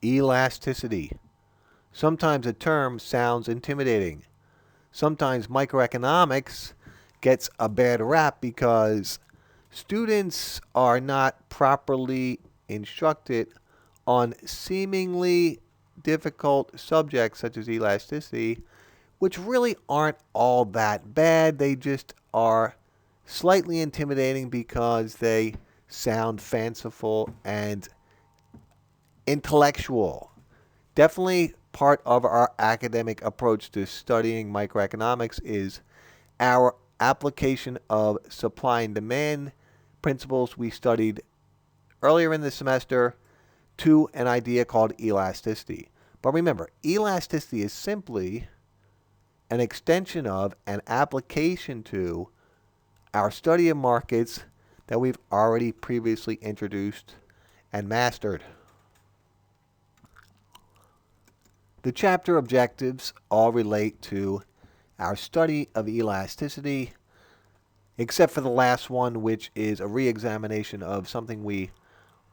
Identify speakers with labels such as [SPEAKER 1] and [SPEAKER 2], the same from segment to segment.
[SPEAKER 1] Elasticity. Sometimes a term sounds intimidating. Sometimes microeconomics gets a bad rap because students are not properly instructed on seemingly difficult subjects such as elasticity, which really aren't all that bad. They just are slightly intimidating because they sound fanciful and intellectual. Definitely part of our academic approach to studying microeconomics is our application of supply and demand principles we studied earlier in the semester to an idea called elasticity. But remember, elasticity is simply an extension of, an application to, our study of markets that we've already previously introduced and mastered. The chapter objectives all relate to our study of elasticity, except for the last one, which is a re-examination of something we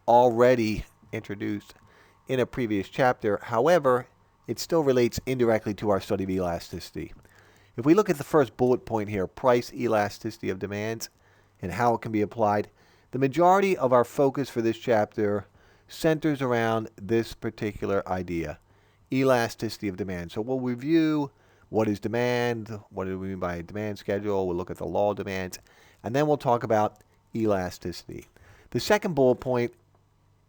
[SPEAKER 1] already introduced in a previous chapter. However, it still relates indirectly to our study of elasticity. If we look at the first bullet point here, price elasticity of demand and how it can be applied, the majority of our focus for this chapter centers around this particular idea, elasticity of demand. So we'll review what is demand, what do we mean by a demand schedule, we'll look at the law of demand, and then we'll talk about elasticity. The second bullet point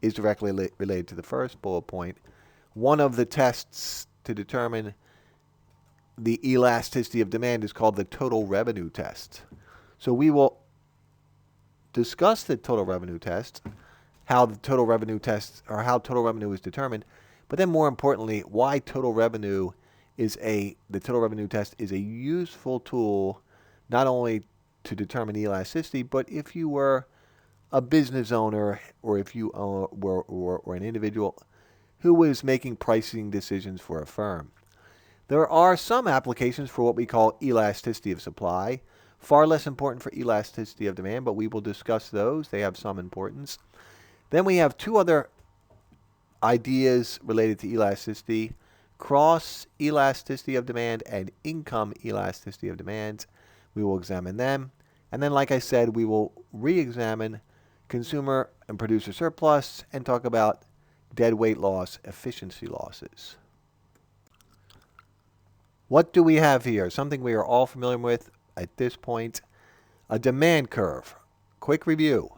[SPEAKER 1] is directly related to the first bullet point. One of the tests to determine the elasticity of demand is called the total revenue test. So we will discuss the total revenue test, how the total revenue test, or how total revenue is determined, but then more importantly, why the total revenue test is a useful tool not only to determine elasticity, but if you were a business owner or if you were an individual who was making pricing decisions for a firm. There are some applications for what we call elasticity of supply, far less important for elasticity of demand, but we will discuss those. They have some importance. Then we have two other ideas related to elasticity, cross elasticity of demand and income elasticity of demand. We will examine them. And then, like I said, we will re-examine consumer and producer surplus and talk about dead weight loss, efficiency losses. What do we have here? Something we are all familiar with at this point, a demand curve. Quick review.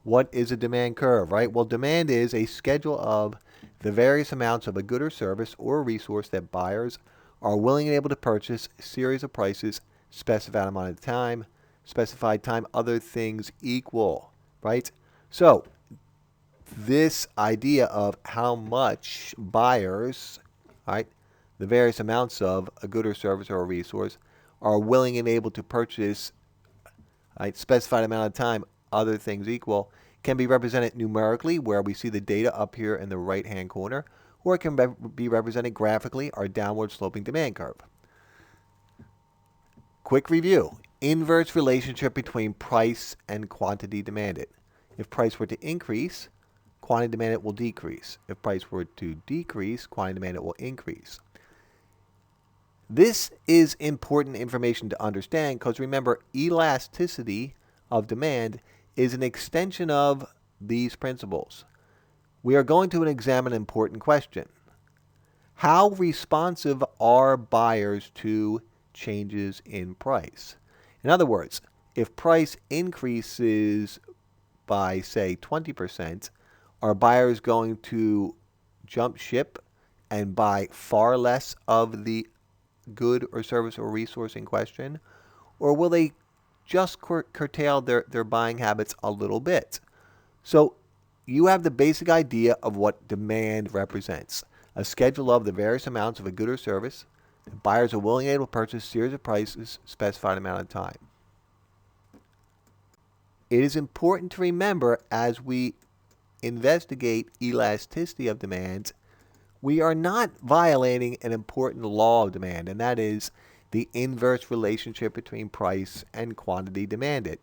[SPEAKER 1] What is a demand curve, right? Well, demand is a schedule of the various amounts of a good or service or a resource that buyers are willing and able to purchase, series of prices, specified amount of time, specified time, other things equal, right? So this idea of how much buyers, right, the various amounts of a good or service or a resource are willing and able to purchase, right, specified amount of time, other things equal, can be represented numerically, where we see the data up here in the right-hand corner, or it can be represented graphically, our downward sloping demand curve. Quick review. Inverse relationship between price and quantity demanded. If price were to increase, quantity demanded will decrease. If price were to decrease, quantity demanded will increase. This is important information to understand because remember, elasticity of demand is an extension of these principles. We are going to examine an important question. How responsive are buyers to changes in price? In other words, if price increases by, say, 20%, are buyers going to jump ship and buy far less of the good or service or resource in question? Or will they just curtail their buying habits a little bit? So you have the basic idea of what demand represents. A schedule of the various amounts of a good or service that buyers are willing and able to purchase, series of prices, specified amount of time. It is important to remember as we investigate elasticity of demand, we are not violating an important law of demand, and that is the inverse relationship between price and quantity demanded.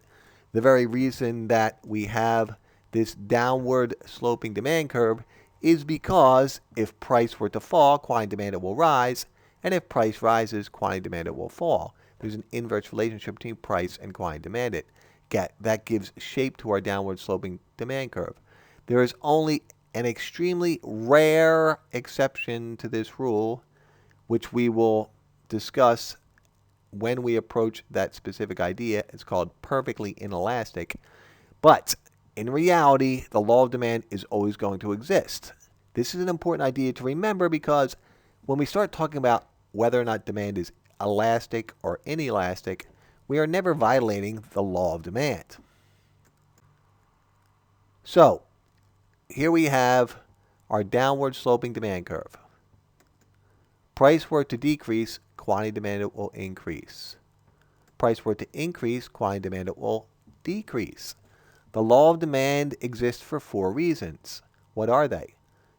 [SPEAKER 1] The very reason that we have this downward sloping demand curve is because if price were to fall, quantity demanded will rise, and if price rises, quantity demanded will fall. There's an inverse relationship between price and quantity demanded. That gives shape to our downward sloping demand curve. There is only an extremely rare exception to this rule, which we will discuss when we approach that specific idea. It's called perfectly inelastic. But in reality, the law of demand is always going to exist. This is an important idea to remember because when we start talking about whether or not demand is elastic or inelastic, we are never violating the law of demand. So, here we have our downward sloping demand curve. Price were to decrease, quantity demanded will increase. Price were to increase, quantity demanded will decrease. The law of demand exists for 4 reasons. What are they?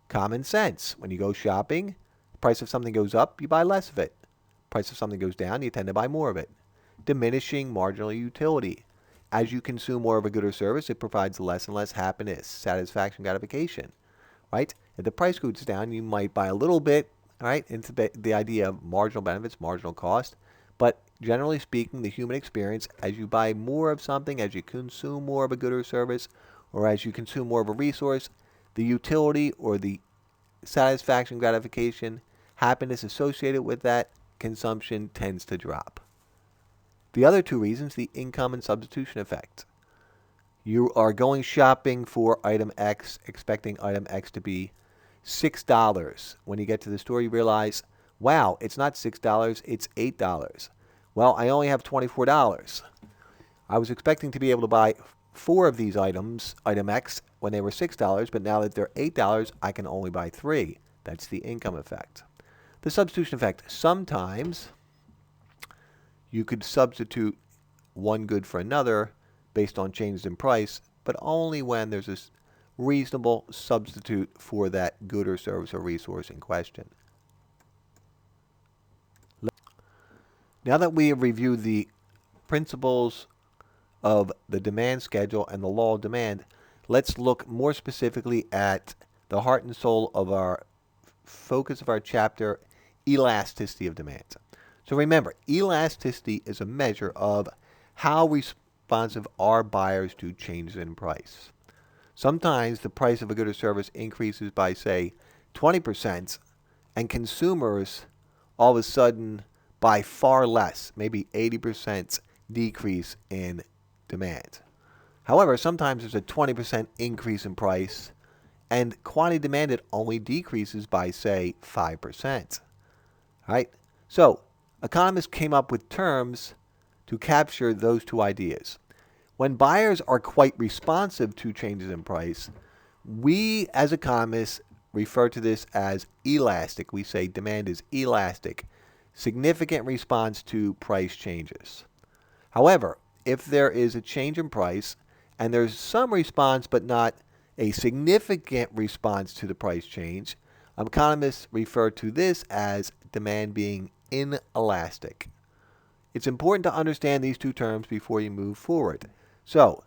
[SPEAKER 1] Common sense. When you go shopping, the price of something goes up, you buy less of it. Price of something goes down, you tend to buy more of it. Diminishing marginal utility. As you consume more of a good or service, it provides less and less happiness, satisfaction, gratification, right? If the price goes down, you might buy a little bit, right? Into the idea of marginal benefits, marginal cost. But generally speaking, the human experience, as you buy more of something, as you consume more of a good or service, or as you consume more of a resource, the utility or the satisfaction, gratification, happiness associated with that consumption tends to drop. The other 2 reasons, the income and substitution effect. You are going shopping for item X, expecting item X to be $6. When you get to the store, you realize, wow, it's not $6, it's $8. Well, I only have $24. I was expecting to be able to buy 4 of these items, item X, when they were $6, but now that they're $8, I can only buy 3. That's the income effect. The substitution effect. Sometimes you could substitute one good for another based on changes in price, but only when there's a reasonable substitute for that good or service or resource in question. Now that we have reviewed the principles of the demand schedule and the law of demand, let's look more specifically at the heart and soul of our focus of our chapter, elasticity of demand. So remember, elasticity is a measure of how responsive are buyers to changes in price. Sometimes the price of a good or service increases by, say, 20%, and consumers all of a sudden buy far less, maybe 80% decrease in demand. However, sometimes there's a 20% increase in price, and quantity demanded only decreases by, say, 5%. Right? So, economists came up with terms to capture those 2 ideas. When buyers are quite responsive to changes in price, we as economists refer to this as elastic. We say demand is elastic, significant response to price changes. However, if there is a change in price and there's some response but not a significant response to the price change, economists refer to this as demand being inelastic. It's important to understand these 2 terms before you move forward. So,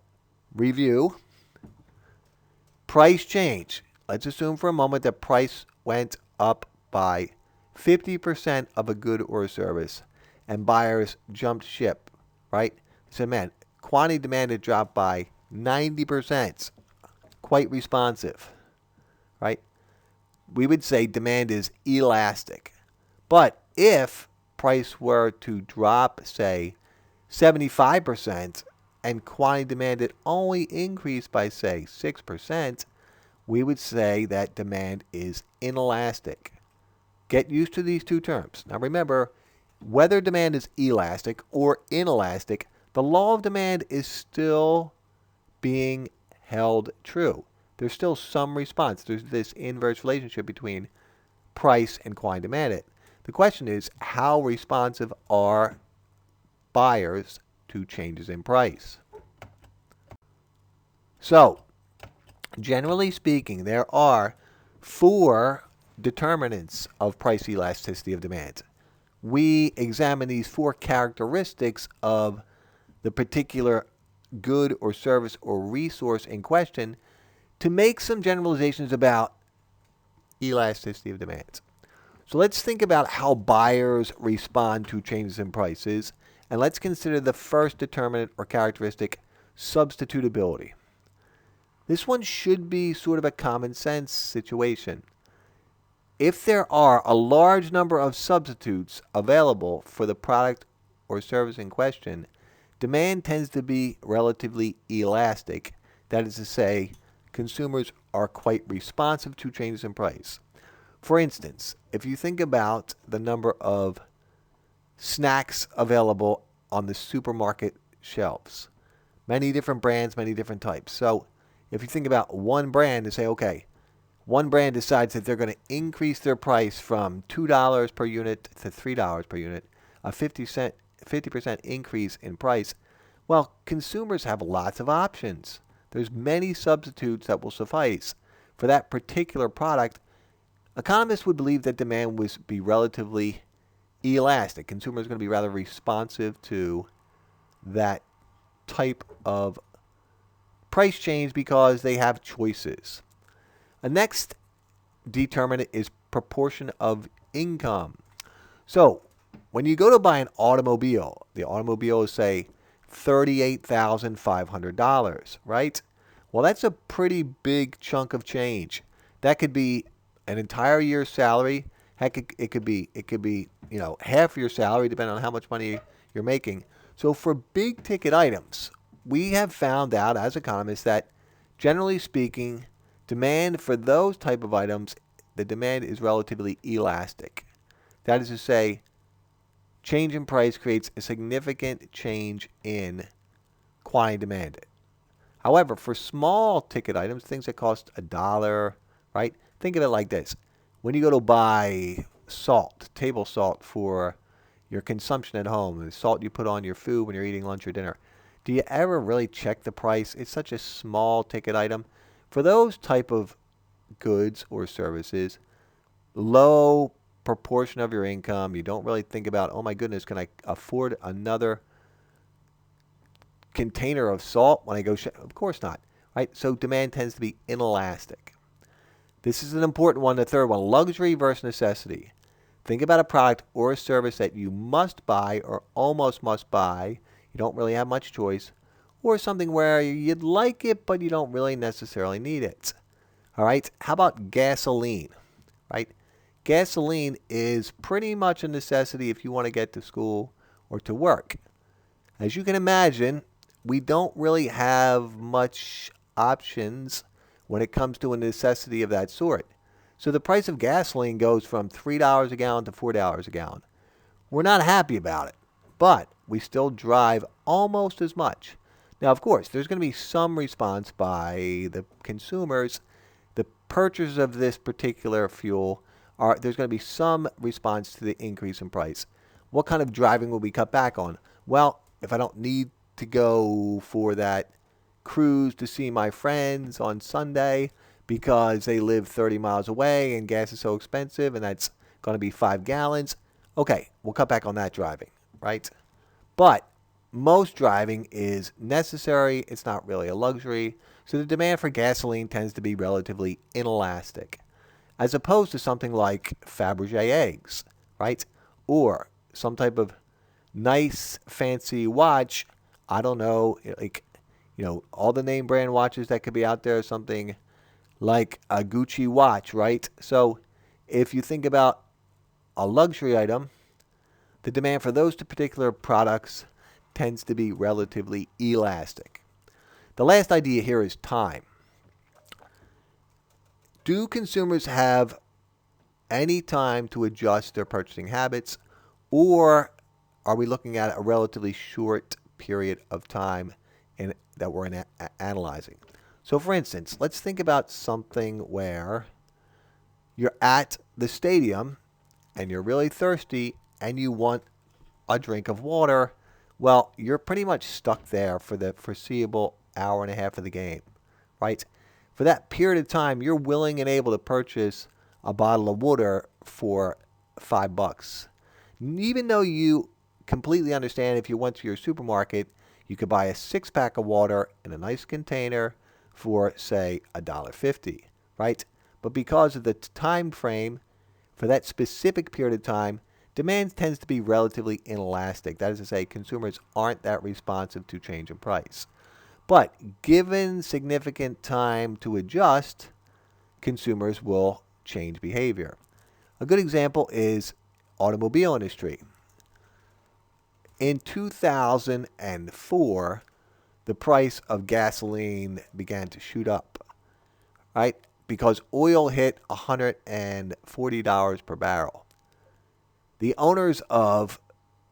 [SPEAKER 1] review. Price change. Let's assume for a moment that price went up by 50% of a good or a service, and buyers jumped ship, right? So, man, quantity demanded dropped by 90%. Quite responsive, right? We would say demand is elastic. But if price were to drop, say, 75%, and quantity demanded only increased by, say, 6%, we would say that demand is inelastic. Get used to these 2 terms. Now remember, whether demand is elastic or inelastic, the law of demand is still being held true. There's still some response. There's this inverse relationship between price and quantity demanded. The question is, how responsive are buyers to changes in price? So, generally speaking, there are 4 determinants of price elasticity of demand. We examine these 4 characteristics of the particular good or service or resource in question to make some generalizations about elasticity of demand. So let's think about how buyers respond to changes in prices, and let's consider the first determinant or characteristic, substitutability. This one should be sort of a common sense situation. If there are a large number of substitutes available for the product or service in question, demand tends to be relatively elastic. That is to say, consumers are quite responsive to changes in price. For instance, if you think about the number of snacks available on the supermarket shelves, many different brands, many different types. So if you think about one brand and say, okay, one brand decides that they're going to increase their price from $2 per unit to $3 per unit, a 50% increase in price. Well, consumers have lots of options. There's many substitutes that will suffice. For that particular product, economists would believe that demand would be relatively elastic. Consumers are going to be rather responsive to that type of price change because they have choices. The next determinant is proportion of income. So when you go to buy an automobile, the automobile is, say, $38,500, right? Well, that's a pretty big chunk of change. That could be an entire year's salary. Heck, it could be half your salary, depending on how much money you're making. So for big ticket items, we have found out as economists that, generally speaking, demand for those type of items, the demand is relatively elastic. That is to say, change in price creates a significant change in quantity demanded. However, for small ticket items, things that cost $1, right? Think of it like this. When you go to buy salt, table salt for your consumption at home, the salt you put on your food when you're eating lunch or dinner, do you ever really check the price? It's such a small ticket item. For those type of goods or services, low proportion of your income, you don't really think about, oh my goodness, can I afford another container of salt when I go Of course not, right? So demand tends to be inelastic. This is an important one, the third one, luxury versus necessity. Think about a product or a service that you must buy or almost must buy. You don't really have much choice. Or something where you'd like it, but you don't really necessarily need it. All right, how about gasoline, right? Gasoline is pretty much a necessity if you want to get to school or to work. As you can imagine, we don't really have much options when it comes to a necessity of that sort. So the price of gasoline goes from $3 a gallon to $4 a gallon. We're not happy about it, but we still drive almost as much. Now, of course, there's going to be some response by the consumers, the purchasers of this particular fuel. There's going to be some response to the increase in price. What kind of driving will we cut back on? Well, if I don't need to go for that cruise to see my friends on Sunday because they live 30 miles away and gas is so expensive and that's going to be 5 gallons, okay, we'll cut back on that driving, right? But most driving is necessary. It's not really a luxury. So the demand for gasoline tends to be relatively inelastic, as opposed to something like Fabergé eggs, right? Or some type of nice, fancy watch. I don't know, all the name brand watches that could be out there, something like a Gucci watch, right? So if you think about a luxury item, the demand for those particular products tends to be relatively elastic. The last idea here is time. Do consumers have any time to adjust their purchasing habits, or are we looking at a relatively short period of time that we're analyzing? So for instance, let's think about something where you're at the stadium and you're really thirsty and you want a drink of water. Well, you're pretty much stuck there for the foreseeable hour and a half of the game, right? For that period of time, you're willing and able to purchase a bottle of water for $5. Even though you completely understand if you went to your supermarket, you could buy a 6-pack of water in a nice container for, say, $1.50, right? but because of the time frame for that specific period of time, demand tends to be relatively inelastic. That is to say, consumers aren't that responsive to change in price. But given significant time to adjust, consumers will change behavior. A good example is automobile industry. In 2004, the price of gasoline began to shoot up, right? Because oil hit $140 per barrel. The owners of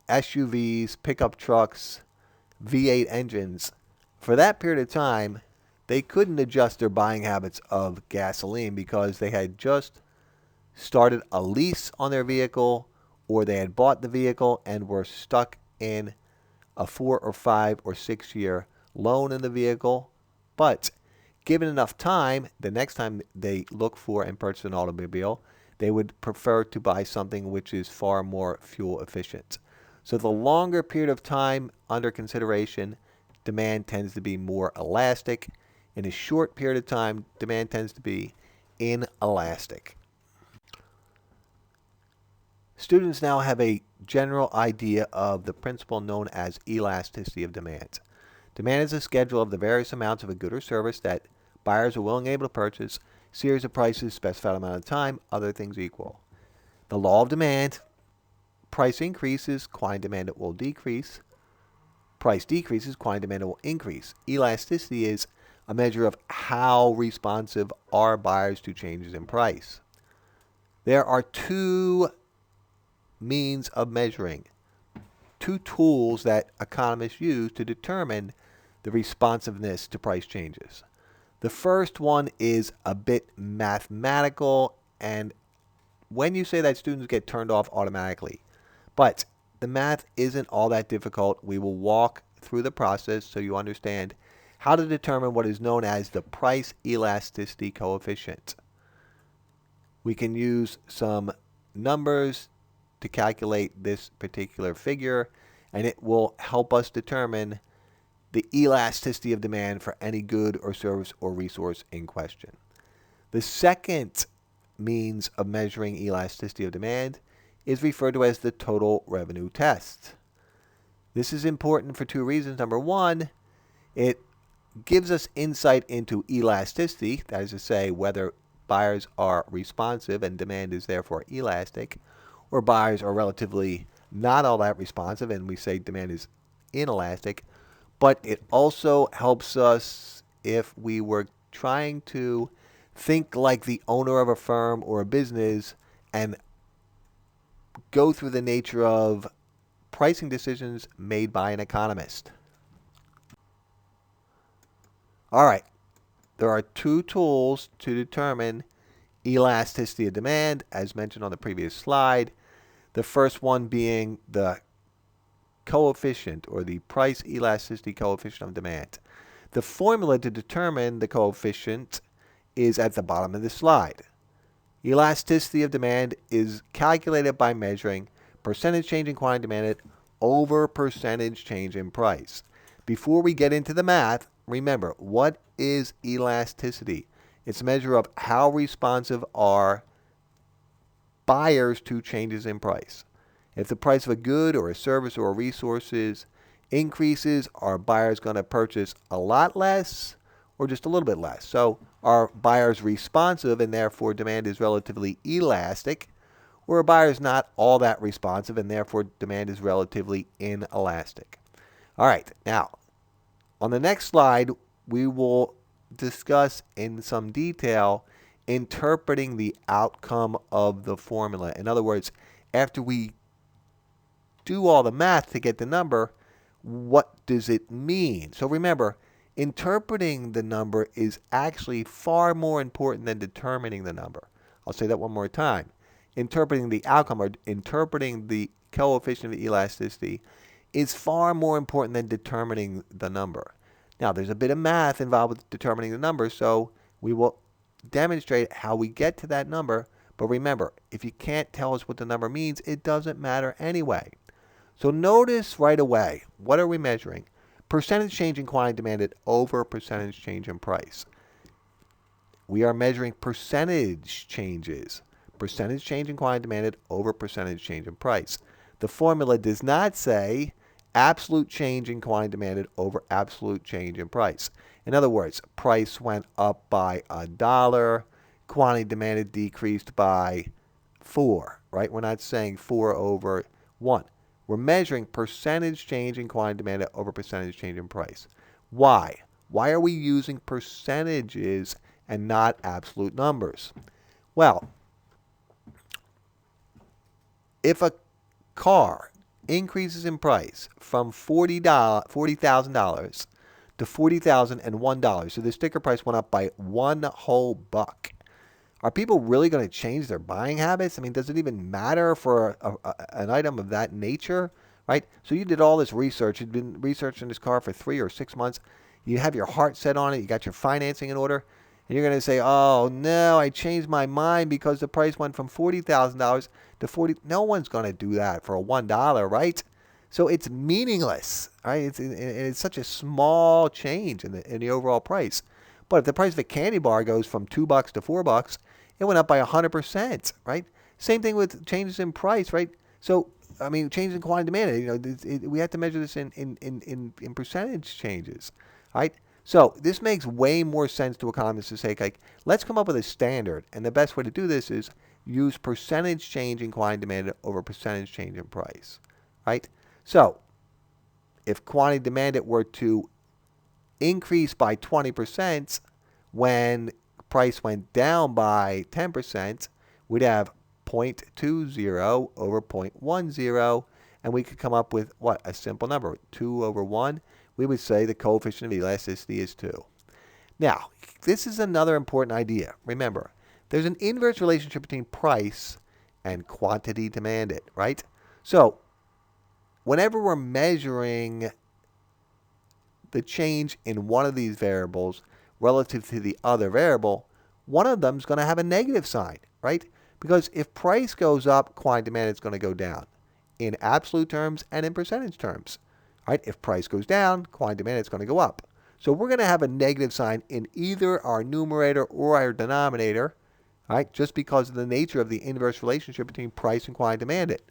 [SPEAKER 1] SUVs, pickup trucks, V8 engines, for that period of time, they couldn't adjust their buying habits of gasoline because they had just started a lease on their vehicle or they had bought the vehicle and were stuck in a 4 or 5 or 6 year loan in the vehicle. But given enough time, the next time they look for and purchase an automobile, they would prefer to buy something which is far more fuel efficient. So the longer period of time under consideration, demand tends to be more elastic. In a short period of time, demand tends to be inelastic. Students now have a general idea of the principle known as elasticity of demand. Demand is a schedule of the various amounts of a good or service that buyers are willing and able to purchase, series of prices, specified amount of time, other things equal. The law of demand, price increases, quantity demanded will decrease. Price decreases, quantity demanded will increase. Elasticity is a measure of how responsive are buyers to changes in price. There are two means of measuring, two tools that economists use to determine the responsiveness to price changes. The first one is a bit mathematical, and when you say that, students get turned off automatically. But the math isn't all that difficult. We will walk through the process so you understand how to determine what is known as the price elasticity coefficient. We can use some numbers to calculate this particular figure, and it will help us determine the elasticity of demand for any good or service or resource in question. The second means of measuring elasticity of demand is referred to as the total revenue test. This is important for two reasons. Number one, it gives us insight into elasticity, that is to say, whether buyers are responsive and demand is therefore elastic, or buyers are relatively not all that responsive and we say demand is inelastic. But it also helps us if we were trying to think like the owner of a firm or a business and go through the nature of pricing decisions made by an economist. All right, there are two tools to determine elasticity of demand, as mentioned on the previous slide. The first one being the coefficient, or the price elasticity coefficient of demand. The formula to determine the coefficient is at the bottom of the slide. Elasticity of demand is calculated by measuring percentage change in quantity demanded over percentage change in price. Before we get into the math, remember, what is elasticity? It's a measure of how responsive are buyers to changes in price. If the price of a good or a service or resources increases, are buyers going to purchase a lot less or just a little bit less? So are buyers responsive and therefore demand is relatively elastic, or are buyers not all that responsive and therefore demand is relatively inelastic? All right, now on the next slide, we will discuss in some detail interpreting the outcome of the formula. In other words, after we do all the math to get the number, what does it mean? So remember, interpreting the number is actually far more important than determining the number. I'll say that one more time. Interpreting the outcome, or interpreting the coefficient of elasticity, is far more important than determining the number. Now, there's a bit of math involved with determining the number, so we will demonstrate how we get to that number. But remember, if you can't tell us what the number means, it doesn't matter anyway. So notice right away, what are we measuring? Percentage change in quantity demanded over percentage change in price. we are measuring percentage changes. Percentage change in quantity demanded over percentage change in price. The formula does not say absolute change in quantity demanded over absolute change in price. In other words, price went up by $1, quantity demanded decreased by 4, right? We're not saying 4 over 1. We're measuring percentage change in quantity demanded over percentage change in price. Why? Why are we using percentages and not absolute numbers? Well, if a car increases in price from $40,000 to $40,001, so the sticker price went up by one whole buck, are people really going to change their buying habits? I mean, does it even matter for an item of that nature, right? So you did all this research. You'd been researching this car for 3 or 6 months. You have your heart set on it. You got your financing in order. And you're going to say, oh, no, I changed my mind because the price went from $40,000 to 40. No one's going to do that for a $1, right? So it's meaningless, right? It's such a small change in the overall price. But if the price of a candy bar goes from $2 to $4, it went up by 100%, right? Same thing with changes in price, right? So, I mean, changes in quantity demanded, we have to measure this in percentage changes, right? So this makes way more sense to economists to say, like, let's come up with a standard. And the best way to do this is use percentage change in quantity demanded over percentage change in price, right? So if quantity demanded were to increase by 20% when price went down by 10%, we'd have 0.20 over 0.10, and we could come up with what? A simple number, 2 over 1. We would say the coefficient of elasticity is 2. Now, this is another important idea. Remember, there's an inverse relationship between price and quantity demanded, right? So, whenever we're measuring the change in one of these variables relative to the other variable, one of them is going to have a negative sign, right? Because if price goes up, quantity demanded is going to go down in absolute terms and in percentage terms, right? If price goes down, quantity demanded is going to go up. So we're going to have a negative sign in either our numerator or our denominator, right? Just because of the nature of the inverse relationship between price and quantity demanded.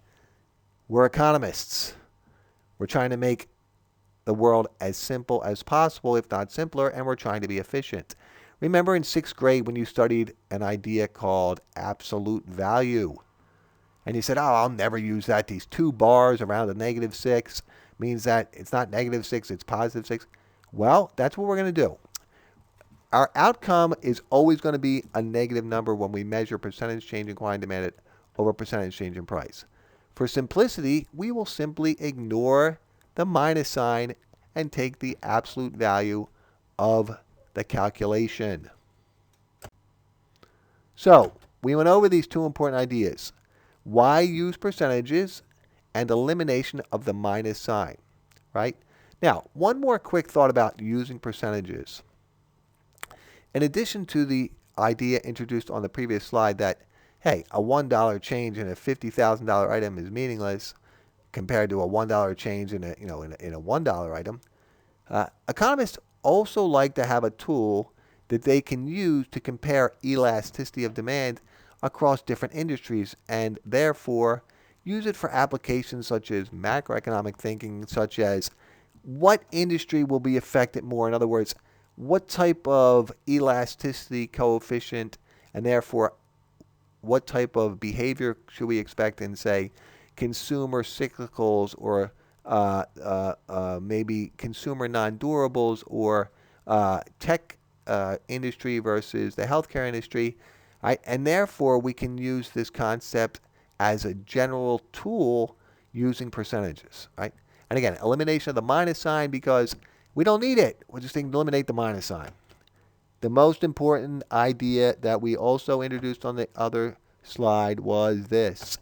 [SPEAKER 1] We're economists. We're trying to make the world as simple as possible, if not simpler, and we're trying to be efficient. Remember in 6th grade when you studied an idea called absolute value, and you said, oh, I'll never use that. These 2 bars around a -6 means that it's not -6, it's +6. Well, that's what we're going to do. Our outcome is always going to be a negative number when we measure percentage change in quantity demanded over percentage change in price. For simplicity, we will simply ignore the minus sign and take the absolute value of the calculation. So, we went over these 2 important ideas. Why use percentages and elimination of the minus sign, right? Now, one more quick thought about using percentages. In addition to the idea introduced on the previous slide that, hey, a $1 change in a $50,000 item is meaningless compared to a $1 change in a $1 item, economists also like to have a tool that they can use to compare elasticity of demand across different industries and therefore use it for applications such as macroeconomic thinking, such as what industry will be affected more. In other words, what type of elasticity coefficient and therefore what type of behavior should we expect in, say, consumer cyclicals or maybe consumer non-durables or tech industry versus the healthcare industry, right? And therefore, we can use this concept as a general tool using percentages, right? And again, elimination of the minus sign because we don't need it. We're just going to eliminate the minus sign. The most important idea that we also introduced on the other slide was this.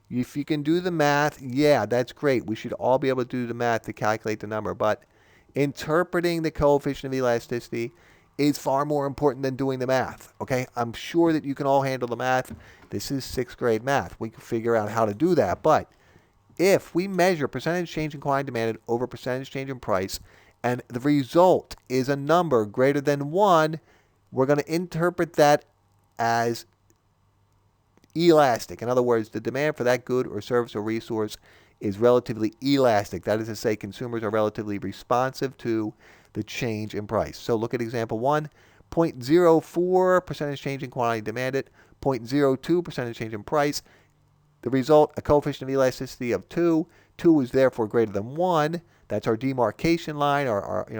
[SPEAKER 1] If you can do the math, yeah, that's great. We should all be able to do the math to calculate the number. But interpreting the coefficient of elasticity is far more important than doing the math. Okay, I'm sure that you can all handle the math. This is 6th grade math. We can figure out how to do that. But if we measure percentage change in quantity demanded over percentage change in price, and the result is a number greater than 1, we're going to interpret that as elastic. In other words, the demand for that good or service or resource is relatively elastic. That is to say, consumers are relatively responsive to the change in price. So look at example 1, 0.04 percentage change in quantity demanded, 0.02 percentage change in price. The result, a coefficient of elasticity of 2. 2 is therefore greater than 1. That's our demarcation line. Our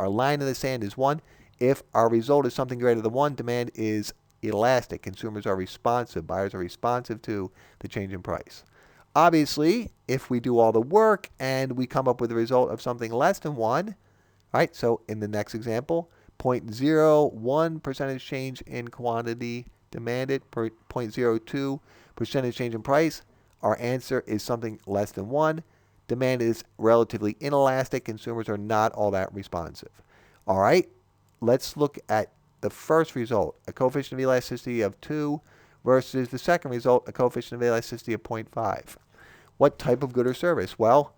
[SPEAKER 1] line in the sand is 1. If our result is something greater than 1, demand is elastic. Consumers are responsive. Buyers are responsive to the change in price. Obviously, if we do all the work and we come up with a result of something less than 1, right? So in the next example, 0.01 percentage change in quantity demanded, 0.02 percentage change in price. Our answer is something less than 1. Demand is relatively inelastic. Consumers are not all that responsive. All right, let's look at the first result, a coefficient of elasticity of 2 versus the second result, a coefficient of elasticity of 0.5. What type of good or service? Well,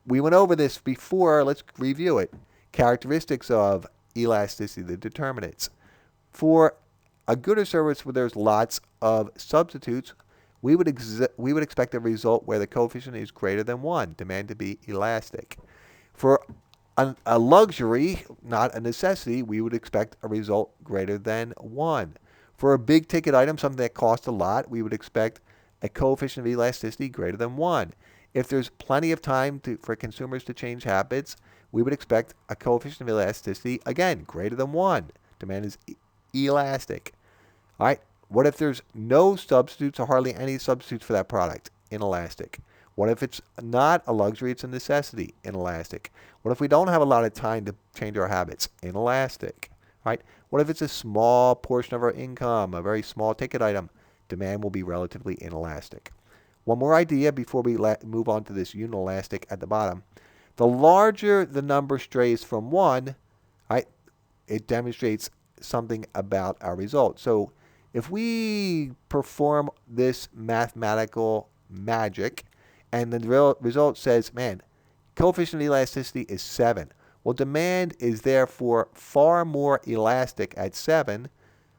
[SPEAKER 1] we went over this before. Let's review it. Characteristics of elasticity, the determinants. For a good or service where there's lots of substitutes, we would expect a result where the coefficient is greater than 1, demand to be elastic. For a luxury, not a necessity, we would expect a result greater than 1. For a big ticket item, something that costs a lot, we would expect a coefficient of elasticity greater than 1. If there's plenty of time for consumers to change habits, we would expect a coefficient of elasticity, again, greater than 1. Demand is elastic. All right, what if there's no substitutes or hardly any substitutes for that product? Inelastic. What if it's not a luxury, it's a necessity? Inelastic. What if we don't have a lot of time to change our habits? Inelastic. Right? What if it's a small portion of our income, a very small ticket item? Demand will be relatively inelastic. One more idea before we move on to this unilastic at the bottom. The larger the number strays from 1, right, it demonstrates something about our result. So if we perform this mathematical magic and the result says, man, coefficient of elasticity is 7. Well, demand is therefore far more elastic at 7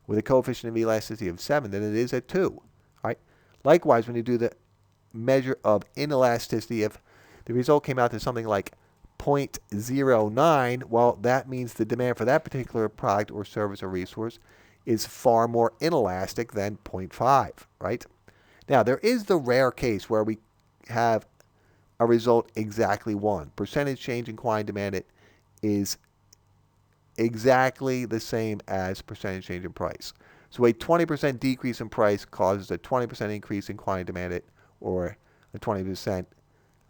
[SPEAKER 1] with a coefficient of elasticity of 7 than it is at 2. Right? Likewise, when you do the measure of inelasticity, if the result came out to something like 0.09, well, that means the demand for that particular product or service or resource is far more inelastic than 0.5, right? Now, there is the rare case where we have a result exactly 1. Percentage change in quantity demanded is exactly the same as percentage change in price. So a 20% decrease in price causes a 20% increase in quantity demanded, or a 20%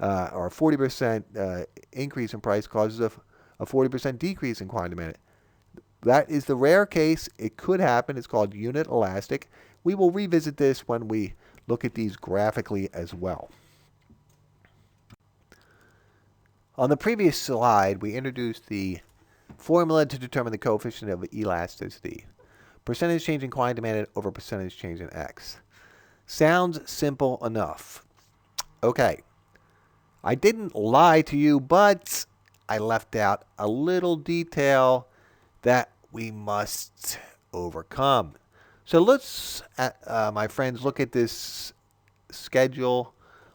[SPEAKER 1] or a 40% increase in price causes a 40% decrease in quantity demanded. That is the rare case. It could happen. It's called unit elastic. We will revisit this when we look at these graphically as well. On the previous slide, we introduced the formula to determine the coefficient of elasticity. Percentage change in quantity demanded over percentage change in X. Sounds simple enough. Okay. I didn't lie to you, but I left out a little detail that we must overcome. So let's, my friends, look at this schedule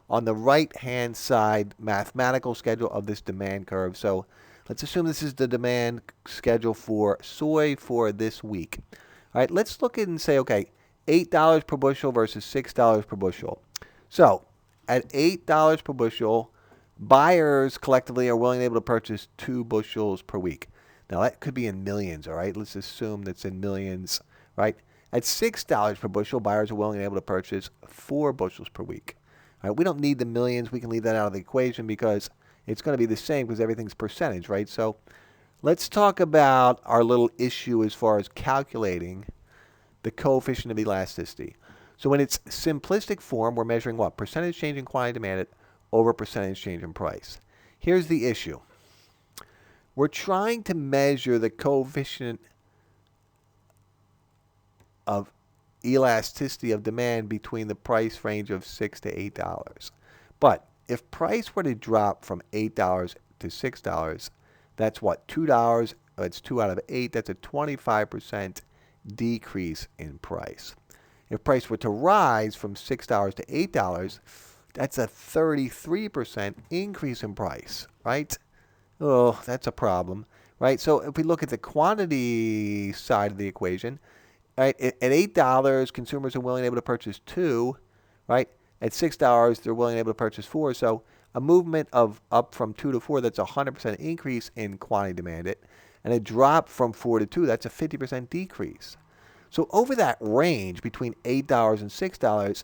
[SPEAKER 1] on the right-hand side, mathematical schedule of this demand curve. So let's assume this is the demand schedule for soy for this week. All right, let's look at and say, okay, $8 per bushel versus $6 per bushel. So at $8 per bushel, buyers collectively are willing and able to purchase 2 bushels per week. Now that could be in millions, all right? Let's assume that's in millions, right? At $6 per bushel, buyers are willing and able to purchase 4 bushels per week. All right, we don't need the millions. We can leave that out of the equation because it's going to be the same because everything's percentage, right? So let's talk about our little issue as far as calculating the coefficient of elasticity. So in its simplistic form, we're measuring what? Percentage change in quantity demanded over percentage change in price. Here's the issue. We're trying to measure the coefficient of elasticity of demand between the price range of $6 to $8. But if price were to drop from $8 to $6, that's what? $2 It's 2 out of 8. That's a 25% decrease in price. If price were to rise from $6 to $8, that's a 33% increase in price, right? Oh, that's a problem, right? So if we look at the quantity side of the equation, right, at $8, consumers are willing and able to purchase 2, right? At $6, they're willing and able to purchase 4. So a movement of up from 2 to 4, that's a 100% increase in quantity demanded. And a drop from 4 to 2, that's a 50% decrease. So over that range between $8 and $6,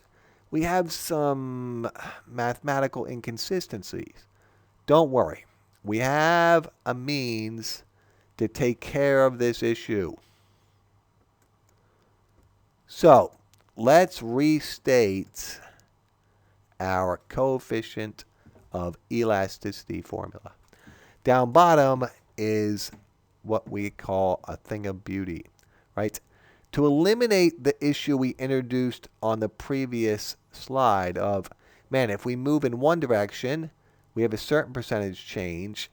[SPEAKER 1] we have some mathematical inconsistencies. Don't worry. We have a means to take care of this issue. So let's restate our coefficient of elasticity formula. Down bottom is what we call a thing of beauty, right? To eliminate the issue we introduced on the previous slide of, man, if we move in one direction, we have a certain percentage change.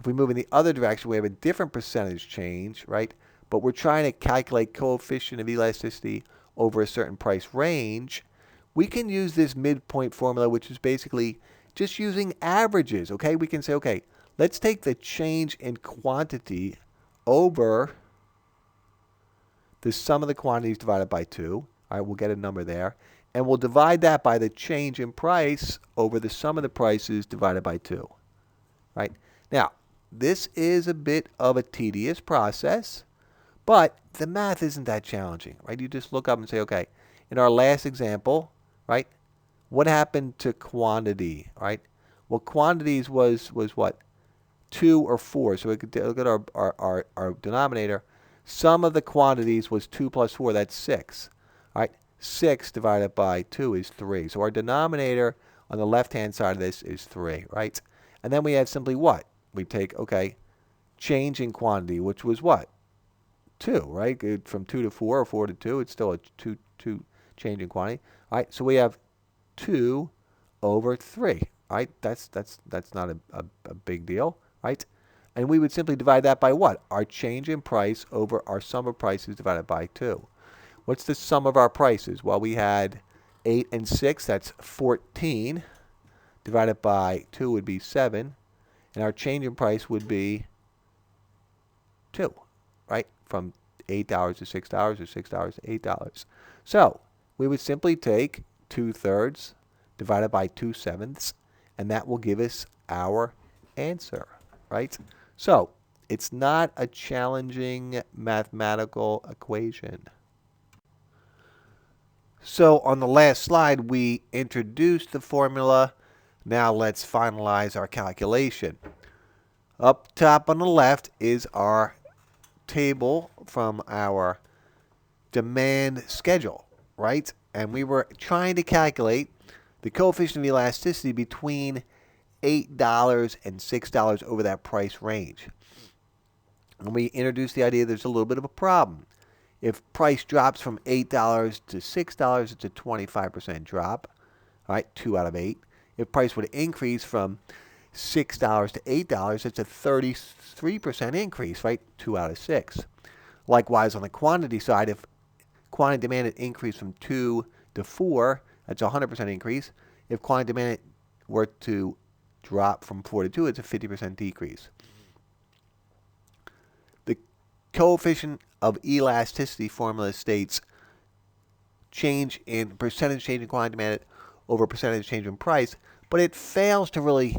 [SPEAKER 1] If we move in the other direction, we have a different percentage change, right? But we're trying to calculate coefficient of elasticity over a certain price range. We can use this midpoint formula, which is basically just using averages, okay? We can say, okay, let's take the change in quantity over the sum of the quantities divided by 2. All right, we'll get a number there. And we'll divide that by the change in price over the sum of the prices divided by 2. Right? Now, this is a bit of a tedious process, but the math isn't that challenging, right? You just look up and say, okay, in our last example, right, what happened to quantity, right? Well, quantities was what? 2 or 4. So we could look at our denominator. Sum of the quantities was 2 plus 4. That's 6. All right, 6 divided by 2 is 3. So our denominator on the left-hand side of this is 3, right? And then we have simply what? We take, okay, change in quantity, which was what? 2, right? From 2 to 4 or 4 to 2, it's still a 2 change in quantity. All right, so we have 2 over 3. All right, that's not a big deal, right? And we would simply divide that by what? Our change in price over our sum of prices divided by 2. What's the sum of our prices? Well, we had 8 and 6, that's 14. Divided by 2 would be 7. And our change in price would be 2, right? From $8 to $6 or $6 to $8. So we would simply take 2/3 divided by 2/7, and that will give us our answer, right? So it's not a challenging mathematical equation. So on the last slide, we introduced the formula. Now let's finalize our calculation. Up top on the left is our table from our demand schedule, right? And we were trying to calculate the coefficient of elasticity between $8 and $6 over that price range. And we introduced the idea there's a little bit of a problem. If price drops from $8 to $6, it's a 25% drop, all right, 2 out of 8. If price would increase from $6 to $8, it's a 33% increase, right, 2 out of 6. Likewise, on the quantity side, if quantity demanded increased from 2 to 4, that's a 100% increase. If quantity demanded were to drop from 4 to 2, it's a 50% decrease. The coefficient of elasticity formula states change in percentage change in quantity demanded over percentage change in price, but it fails to really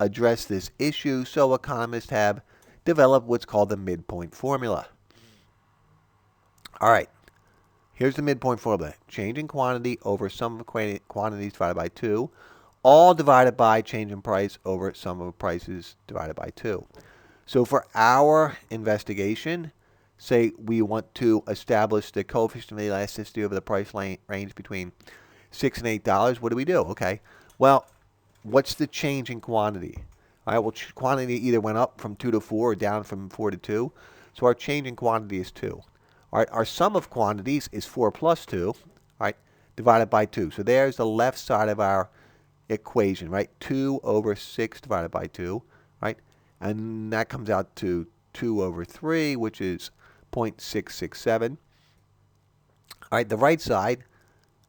[SPEAKER 1] address this issue, so economists have developed what's called the midpoint formula. All right, here's the midpoint formula. Change in quantity over sum of quantities divided by 2, all divided by change in price over sum of prices divided by 2. So for our investigation, say we want to establish the coefficient of elasticity over the price range between $6 and $8, what do? Okay, well, what's the change in quantity? All right, well, quantity either went up from 2 to 4 or down from 4 to 2. So our change in quantity is 2. All right, our sum of quantities is 4 plus 2, all right, divided by 2. So there's the left side of our equation, right? 2 over 6 divided by 2, right? And that comes out to 2 over 3, which is 0.667. All right, the right side,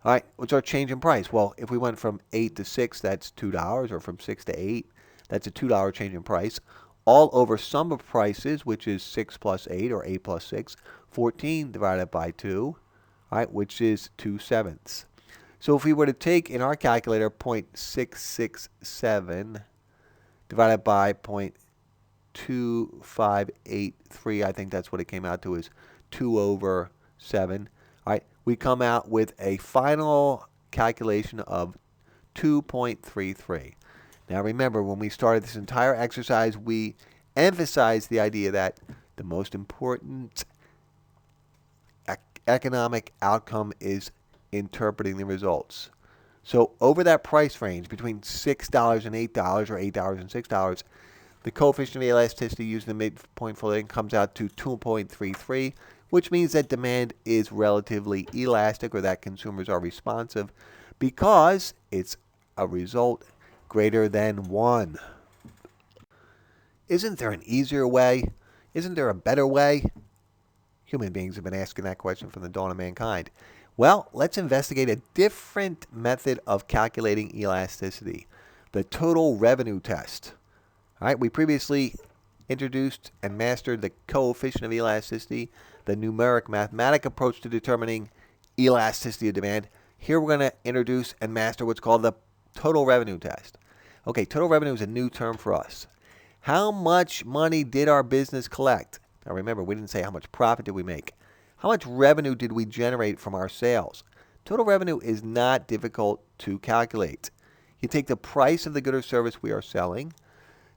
[SPEAKER 1] all right, what's our change in price? Well, if we went from 8 to 6, that's $2, or from 6 to 8, that's a $2 change in price. All over sum of prices, which is 6 plus 8, or 8 plus 6, 14 divided by 2, all right, which is 2/7. So if we were to take in our calculator 0.667 divided by 0.2583, I think that's what it came out to, is 2 over 7. All right, we come out with a final calculation of 2.33. Now remember, when we started this entire exercise, we emphasized the idea that the most important economic outcome is interpreting the results. So over that price range between $6 and $8, or $8 and $6, the coefficient of elasticity using the midpoint formula comes out to 2.33, which means that demand is relatively elastic, or that consumers are responsive, because it's a result greater than 1. Isn't there an easier way? Isn't there a better way? Human beings have been asking that question from the dawn of mankind. Well, let's investigate a different method of calculating elasticity, the total revenue test. All right, we previously introduced and mastered the coefficient of elasticity, the numeric mathematic approach to determining elasticity of demand. Here we're going to introduce and master what's called the total revenue test. Okay, total revenue is a new term for us. How much money did our business collect? Now remember, we didn't say how much profit did we make. How much revenue did we generate from our sales? Total revenue is not difficult to calculate. You take the price of the good or service we are selling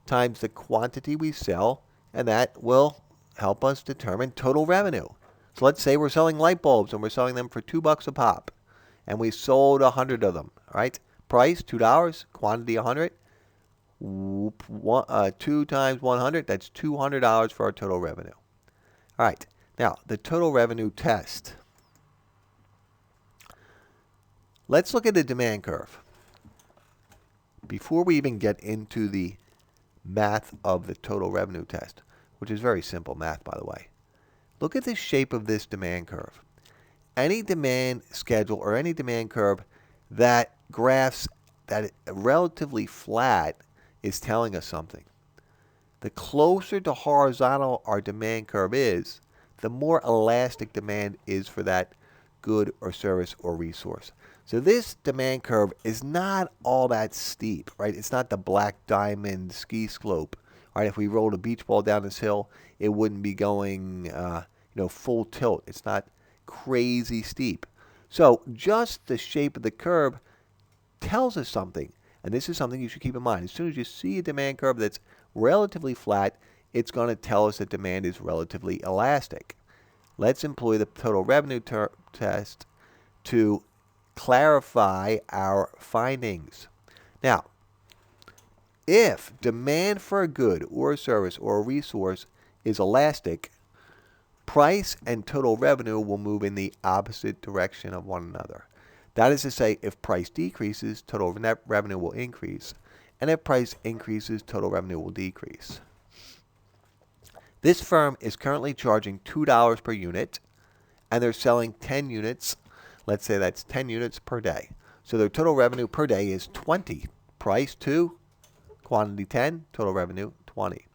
[SPEAKER 1] times the quantity we sell, and that will help us determine total revenue. So let's say we're selling light bulbs and we're selling them for $2 a pop, and we sold 100 of them. All right, price $2, quantity 100. 2 times 100, that's $200 for our total revenue. All right, now the total revenue test. Let's look at the demand curve. Before we even get into the math of the total revenue test, which is very simple math, by the way, look at the shape of this demand curve. Any demand schedule or any demand curve that graphs that relatively flat is telling us something. The closer to horizontal our demand curve is, the more elastic demand is for that good or service or resource. So this demand curve is not all that steep, right? It's not the black diamond ski slope. Right? If we rolled a beach ball down this hill, it wouldn't be going, full tilt. It's not crazy steep. So just the shape of the curve tells us something. And this is something you should keep in mind. As soon as you see a demand curve that's relatively flat, it's going to tell us that demand is relatively elastic. Let's employ the total revenue test to clarify our findings. Now, if demand for a good or a service or a resource is elastic, price and total revenue will move in the opposite direction of one another. That is to say, if price decreases, total net revenue will increase, and if price increases, total revenue will decrease. This firm is currently charging $2 per unit, and they're selling 10 units. Let's say that's 10 units per day. So their total revenue per day is 20. Price 2, quantity 10, total revenue 20.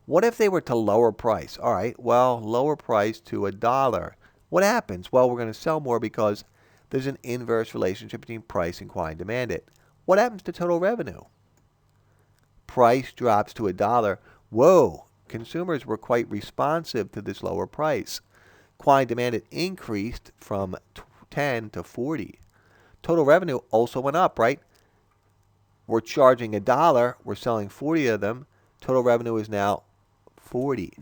[SPEAKER 1] What if they were to lower price? All right, well, lower price to $1. What happens? Well, we're going to sell more because there's an inverse relationship between price and quantity demanded. What happens to total revenue? Price drops to $1. Whoa, consumers were quite responsive to this lower price. Quantity demanded increased from 10 to 40. Total revenue also went up, right? We're charging $1, we're selling 40 of them. Total revenue is now 40.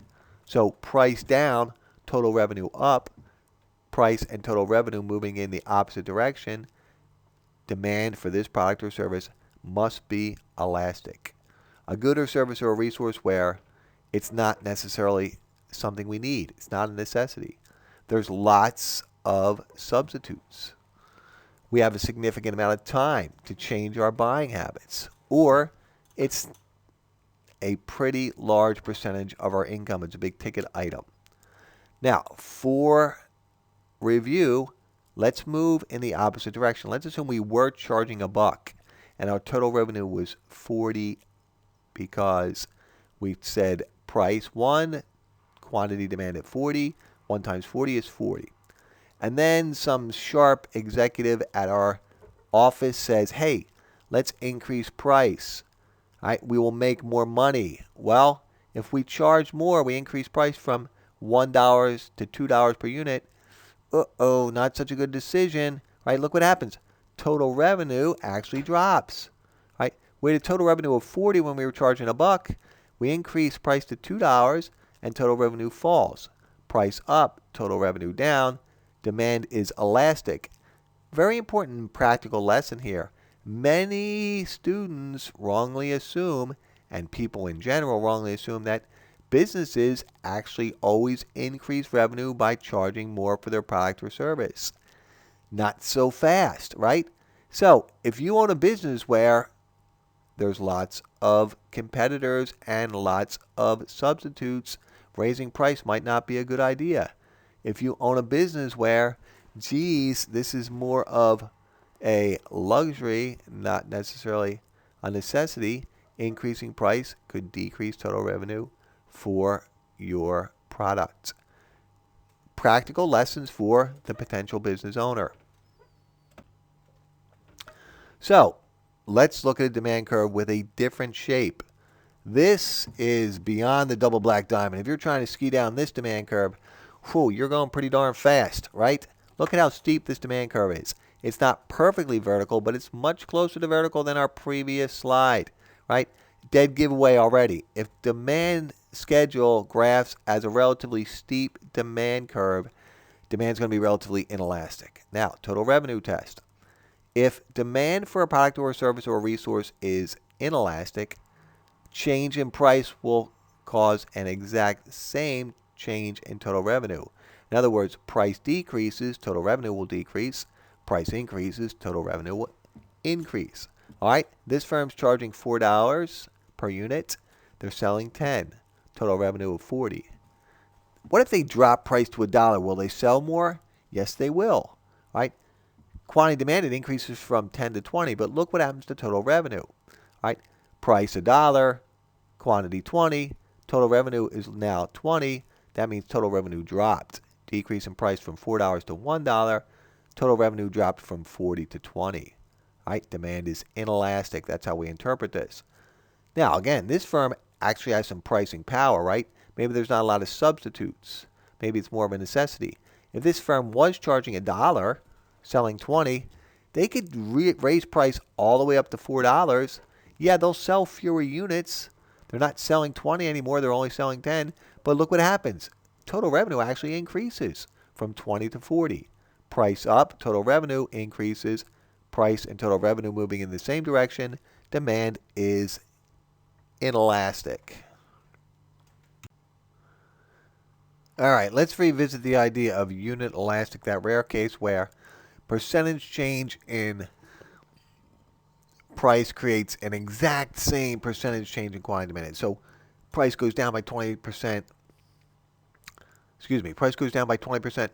[SPEAKER 1] So price down, total revenue up. Price and total revenue moving in the opposite direction. Demand for this product or service must be elastic. A good or service or a resource where it's not necessarily something we need. It's not a necessity. There's lots of substitutes. We have a significant amount of time to change our buying habits. Or it's a pretty large percentage of our income. It's a big ticket item. Now, for review, let's move in the opposite direction. Let's assume we were charging $1 and our total revenue was 40 because we said price 1, quantity demand at 40. 1 times 40 is 40. And then some sharp executive at our office says, hey, let's increase price. All right, we will make more money. Well, if we charge more, we increase price from $1 to $2 per unit. Uh-oh, not such a good decision. Right, look what happens. Total revenue actually drops. Right, we had a total revenue of 40 when we were charging $1. We increase price to $2 and total revenue falls. Price up, total revenue down. Demand is elastic. Very important practical lesson here. Many students wrongly assume, and people in general wrongly assume, that businesses actually always increase revenue by charging more for their product or service. Not so fast, right? So if you own a business where there's lots of competitors and lots of substitutes, raising price might not be a good idea. If you own a business where, geez, this is more of a luxury, not necessarily a necessity, increasing price could decrease total revenue for your product. Practical lessons for the potential business owner. So, let's look at a demand curve with a different shape. This is beyond the double black diamond. If you're trying to ski down this demand curve, you're going pretty darn fast, right? Look at how steep this demand curve is. It's not perfectly vertical, but it's much closer to vertical than our previous slide, right? Dead giveaway already. If demand schedule graphs as a relatively steep demand curve, demand's going to be relatively inelastic. Now, total revenue test. If demand for a product or a service or a resource is inelastic, change in price will cause an exact same change in total revenue. In other words, price decreases, total revenue will decrease. Price increases, total revenue will increase. All right, this firm's charging $4 per unit. They're selling 10. Total revenue of 40. What if they drop price to $1? Will they sell more? Yes, they will. All right. Quantity demanded increases from 10 to 20, but look what happens to total revenue. All right. Price $1, quantity 20, total revenue is now 20. That means total revenue dropped. Decrease in price from $4 to $1. Total revenue dropped from 40 to 20. All right. Demand is inelastic. That's how we interpret this. Now, again, this firm actually has some pricing power, right? Maybe there's not a lot of substitutes. Maybe it's more of a necessity. If this firm was charging $1, selling 20, they could raise price all the way up to $4. Yeah, they'll sell fewer units. They're not selling 20 anymore. They're only selling 10. But look what happens. Total revenue actually increases from 20 to 40. Price up, total revenue increases. Price and total revenue moving in the same direction. Demand is inelastic. All right, let's revisit the idea of unit elastic, that rare case where percentage change in price creates an exact same percentage change in quantity demanded. So price goes down by 20%. Price goes down by 20%.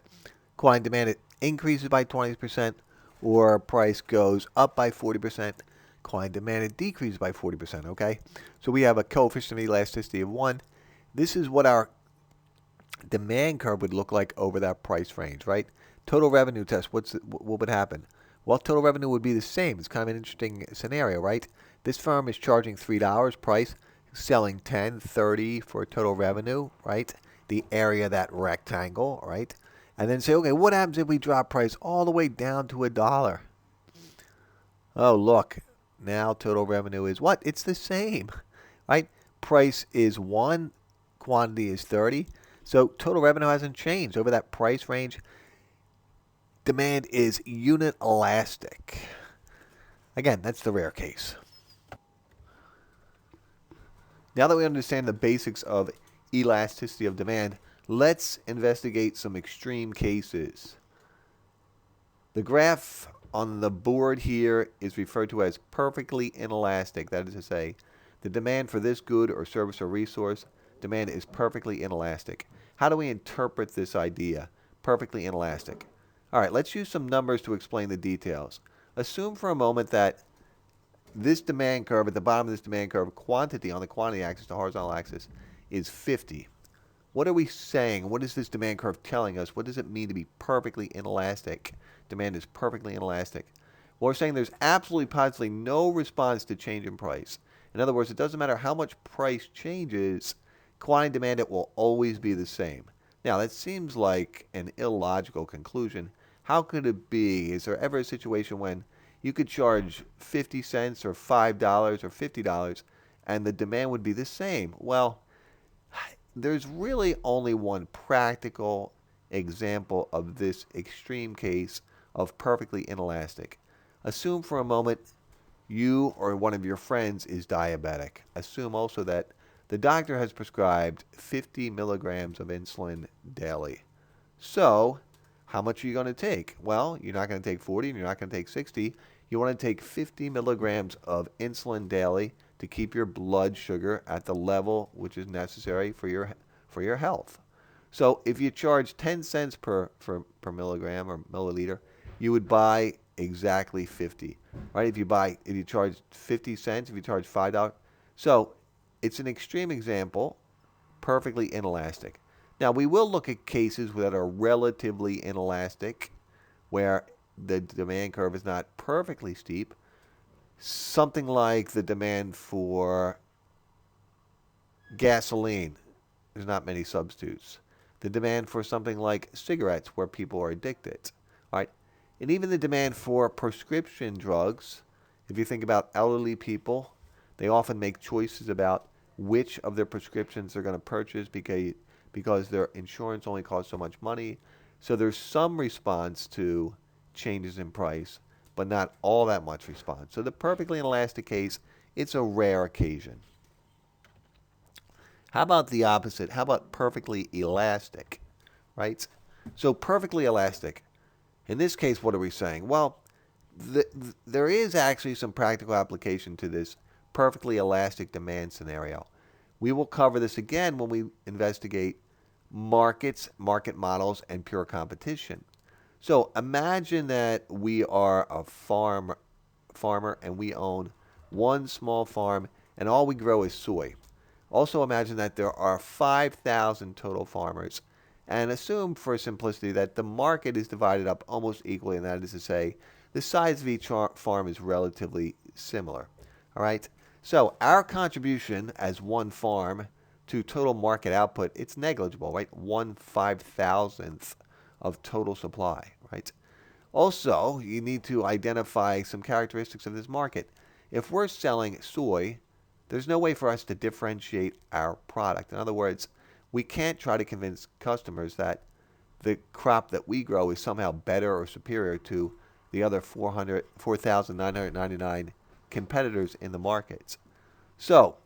[SPEAKER 1] Quantity demanded increases by 20%. Or price goes up by 40%. Quantity demanded decreases by 40%, okay? So we have a coefficient of elasticity of 1. This is what our demand curve would look like over that price range, right? Total revenue test, what would happen? Well, total revenue would be the same. It's kind of an interesting scenario, right? This firm is charging $3 price, selling 10, 30 for total revenue, right? The area of that rectangle, right? And then say, okay, what happens if we drop price all the way down to $1? Oh, look, now total revenue is what? It's the same, right? Price is 1, quantity is 30. So total revenue hasn't changed over that price range. Demand is unit elastic. Again, that's the rare case. Now that we understand the basics of elasticity of demand, let's investigate some extreme cases. The graph on the board here is referred to as perfectly inelastic. That is to say, The demand for this good or service or resource, demand is perfectly inelastic. How do we interpret this idea? Perfectly inelastic. All right, let's use some numbers to explain the details. Assume for a moment that this demand curve, at the bottom of this demand curve, quantity on the quantity axis, the horizontal axis, is 50. What are we saying? What is this demand curve telling us? What does it mean to be perfectly inelastic? Demand is perfectly inelastic. Well, we're saying there's absolutely positively no response to change in price. In other words, it doesn't matter how much price changes, quantity demand, it will always be the same. Now, that seems like an illogical conclusion. How could it be? Is there ever a situation when you could charge 50 cents or $5 or $50 and the demand would be the same? Well, there's really only one practical example of this extreme case of perfectly inelastic. Assume for a moment you or one of your friends is diabetic. Assume also that the doctor has prescribed 50 milligrams of insulin daily. So, how much are you going to take? Well, you're not going to take 40 and you're not going to take 60. You want to take 50 milligrams of insulin daily to keep your blood sugar at the level which is necessary for your health. So, if you charge 10 cents per milligram or milliliter, you would buy exactly 50. Right? If you charge 50 cents, if you charge $5. So, it's an extreme example, perfectly inelastic. Now, we will look at cases that are relatively inelastic, where the demand curve is not perfectly steep. Something like the demand for gasoline. There's not many substitutes. The demand for something like cigarettes, where people are addicted. All right? And even the demand for prescription drugs. If you think about elderly people, they often make choices about which of their prescriptions they're going to purchase because their insurance only costs so much money. So there's some response to changes in price, but not all that much response. So the perfectly inelastic case, it's a rare occasion. How about the opposite? How about perfectly elastic, right? So perfectly elastic. In this case, what are we saying? Well, there is actually some practical application to this perfectly elastic demand scenario. We will cover this again when we investigate markets, market models, and pure competition. So imagine that we are a farmer and we own one small farm and all we grow is soy. Also imagine that there are 5,000 total farmers and assume for simplicity that the market is divided up almost equally, and that is to say the size of each farm is relatively similar. All right? So our contribution as one farm to total market output, it's negligible, right? 1/5,000th of total supply, right? Also, you need to identify some characteristics of this market. If we're selling soy, there's no way for us to differentiate our product. In other words, we can't try to convince customers that the crop that we grow is somehow better or superior to the other 4,999 competitors in the markets. So,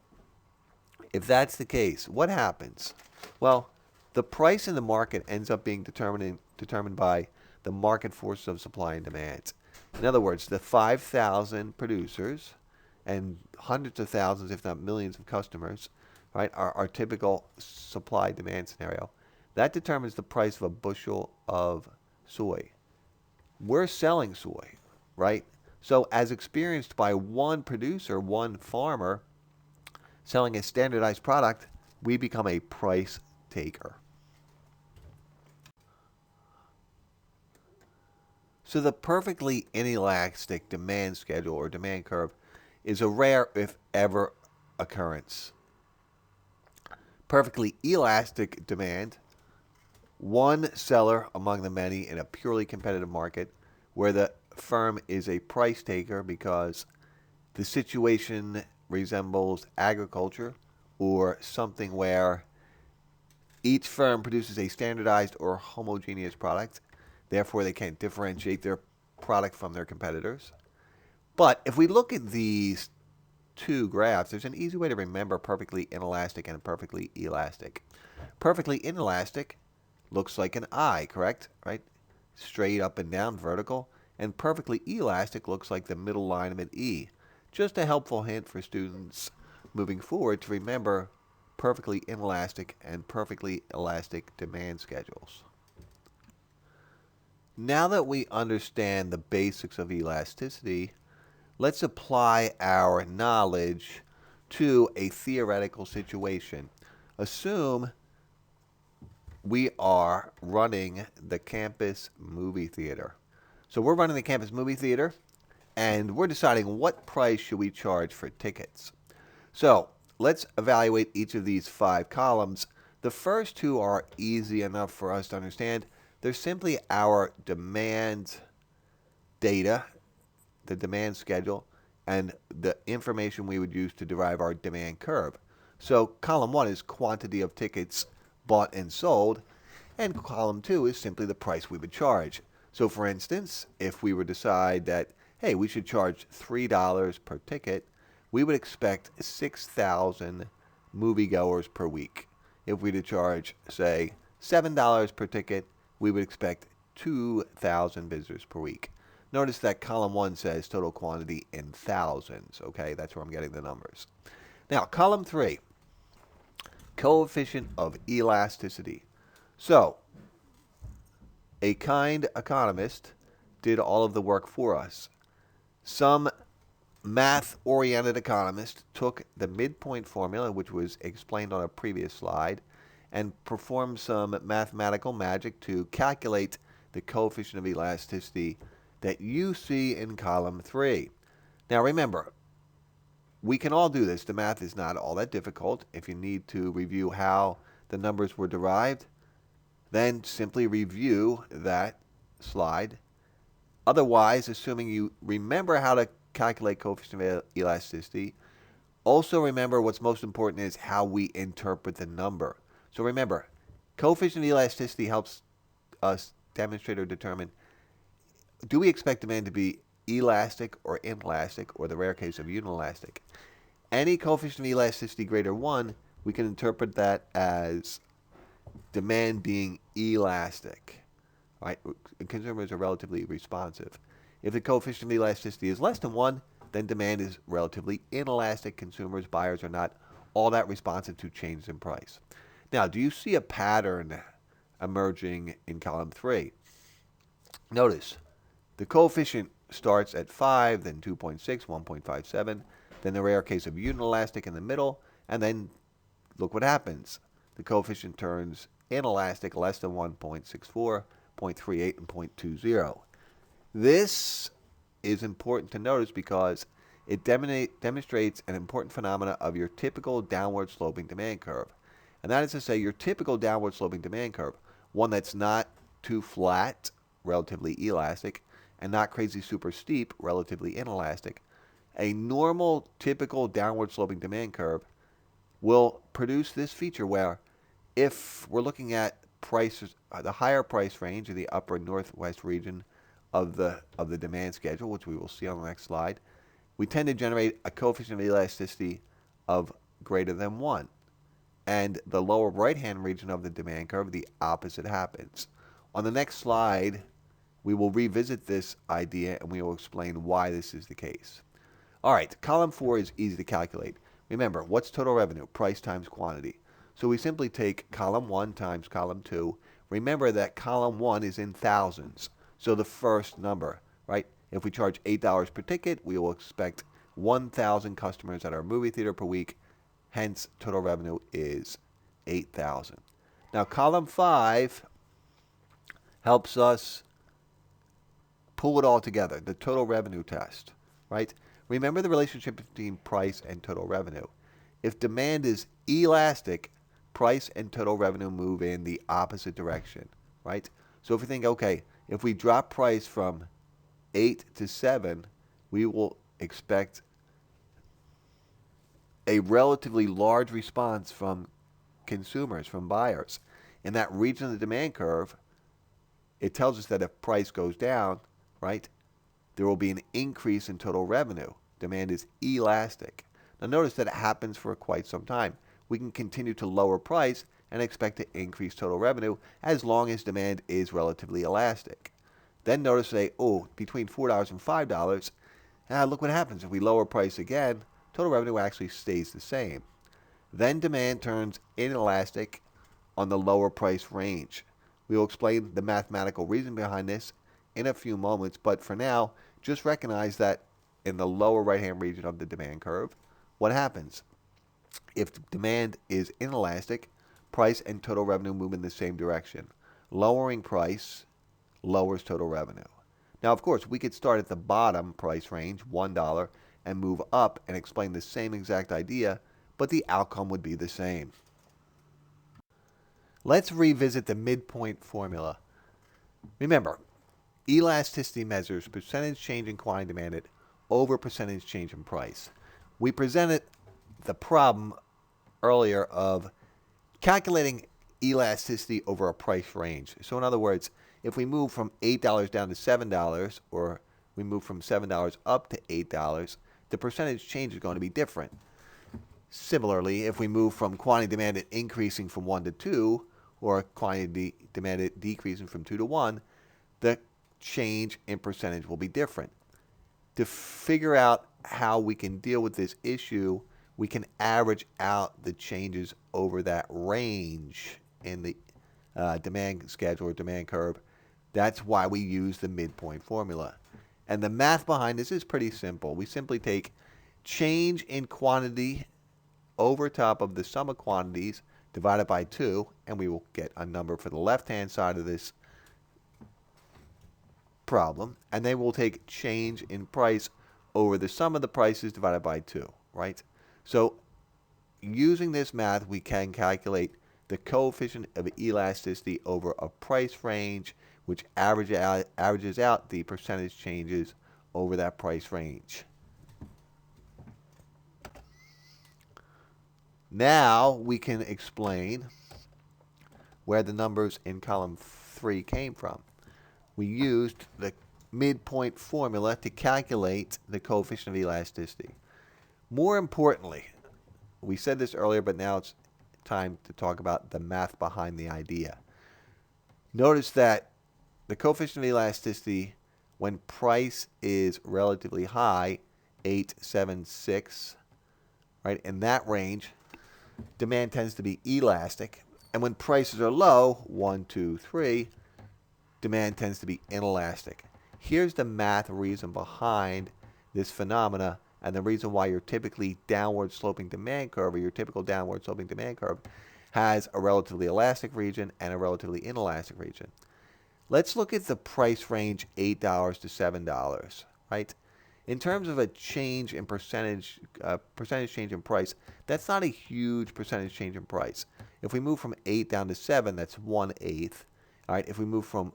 [SPEAKER 1] if that's the case, what happens? Well, the price in the market ends up being determined by the market forces of supply and demand. In other words, the 5,000 producers and hundreds of thousands, if not millions of customers, right, our typical supply demand scenario. That determines the price of a bushel of soy. We're selling soy, right? So as experienced by one producer, one farmer, selling a standardized product, we become a price taker. So the perfectly inelastic demand schedule or demand curve is a rare, if ever, occurrence. Perfectly elastic demand, one seller among the many in a purely competitive market where the firm is a price taker because the situation resembles agriculture or something where each firm produces a standardized or homogeneous product. Therefore, they can't differentiate their product from their competitors. But if we look at these two graphs, there's an easy way to remember perfectly inelastic and perfectly elastic. Perfectly inelastic looks like an I, correct? Right? Straight up and down, vertical. And perfectly elastic looks like the middle line of an E. Just a helpful hint for students moving forward to remember perfectly inelastic and perfectly elastic demand schedules. Now that we understand the basics of elasticity, let's apply our knowledge to a theoretical situation. Assume we are running the campus movie theater. So we're running the campus movie theater, and we're deciding what price should we charge for tickets. So let's evaluate each of these 5 columns. The first 2 are easy enough for us to understand. They're simply our demand data, the demand schedule, and the information we would use to derive our demand curve. So column 1 is quantity of tickets bought and sold, and column 2 is simply the price we would charge. So for instance, if we were to decide that, hey, we should charge $3 per ticket, we would expect 6,000 moviegoers per week. If we were to charge, say, $7 per ticket, we would expect 2,000 visitors per week. Notice that column 1 says total quantity in thousands. Okay, that's where I'm getting the numbers. Now, column 3, coefficient of elasticity. So, a kind economist did all of the work for us. Some math-oriented economist took the midpoint formula, which was explained on a previous slide, and performed some mathematical magic to calculate the coefficient of elasticity that you see in column 3. Now remember, we can all do this. The math is not all that difficult. If you need to review how the numbers were derived, then simply review that slide. Otherwise, assuming you remember how to calculate coefficient of elasticity, also remember what's most important is how we interpret the number. So remember, coefficient of elasticity helps us demonstrate or determine, do we expect demand to be elastic or inelastic, or the rare case of unilastic? Any coefficient of elasticity greater 1, we can interpret that as demand being elastic. Right? Consumers are relatively responsive. If the coefficient of elasticity is less than 1, then demand is relatively inelastic. Consumers, buyers are not all that responsive to changes in price. Now, do you see a pattern emerging in column 3? Notice the coefficient starts at 5, then 2.6, 1.57, then the rare case of unilastic in the middle, and then look what happens. The coefficient turns inelastic, less than 1.64, 0.38, and 0.20. This is important to notice because it demonstrates an important phenomena of your typical downward sloping demand curve. And that is to say, your typical downward sloping demand curve, one that's not too flat, relatively elastic, and not crazy super steep, relatively inelastic. A normal, typical downward sloping demand curve will produce this feature where if we're looking at prices, the higher price range in the upper northwest region of the demand schedule, which we will see on the next slide, we tend to generate a coefficient of elasticity of greater than 1. And the lower right-hand region of the demand curve, the opposite happens. On the next slide, we will revisit this idea and we will explain why this is the case. All right, column 4 is easy to calculate. Remember, what's total revenue? Price times quantity. So we simply take column 1 times column 2. Remember that column 1 is in thousands. So the first number, right? If we charge $8 per ticket, we will expect 1,000 customers at our movie theater per week. Hence, total revenue is 8,000. Now, column 5 helps us pull it all together, the total revenue test, right? Remember the relationship between price and total revenue. If demand is elastic, price and total revenue move in the opposite direction, right? So if we think, okay, if we drop price from 8 to 7, we will expect a relatively large response from consumers, from buyers. In that region of the demand curve, it tells us that if price goes down, right, there will be an increase in total revenue. Demand is elastic. Now notice that it happens for quite some time. We can continue to lower price and expect to increase total revenue as long as demand is relatively elastic. Then notice between $4 and $5, look what happens. If we lower price again, total revenue actually stays the same. Then demand turns inelastic on the lower price range. We will explain the mathematical reason behind this in a few moments, but for now, just recognize that in the lower right-hand region of the demand curve, what happens? If demand is inelastic, price and total revenue move in the same direction. Lowering price lowers total revenue. Now, of course, we could start at the bottom price range, $1, and move up and explain the same exact idea, but the outcome would be the same. Let's revisit the midpoint formula. Remember, elasticity measures percentage change in quantity demanded over percentage change in price. We presented the problem earlier of calculating elasticity over a price range. So in other words, if we move from $8 down to $7, or we move from $7 up to $8, the percentage change is going to be different. Similarly, if we move from quantity demanded increasing from 1 to 2, or quantity demanded decreasing from 2 to 1, the change in percentage will be different. To figure out how we can deal with this issue, we can average out the changes over that range in the demand schedule or demand curve. That's why we use the midpoint formula. And the math behind this is pretty simple. We simply take change in quantity over top of the sum of quantities divided by 2, and we will get a number for the left-hand side of this problem. And then we'll take change in price over the sum of the prices divided by 2, right? So using this math, we can calculate the coefficient of elasticity over a price range, which averages out the percentage changes over that price range. Now we can explain where the numbers in column 3 came from. We used the midpoint formula to calculate the coefficient of elasticity. More importantly, we said this earlier, but now it's time to talk about the math behind the idea. Notice that the coefficient of elasticity, when price is relatively high, 8, 7, 6, right, in that range, demand tends to be elastic. And when prices are low, 1, 2, 3, demand tends to be inelastic. Here's the math reason behind this phenomena, and the reason why your typically downward sloping demand curve, or your typical downward sloping demand curve, has a relatively elastic region and a relatively inelastic region. Let's look at the price range $8 to $7, right? In terms of a change in percentage change in price, that's not a huge percentage change in price. If we move from 8 down to 7, that's 1/8. All right, if we move from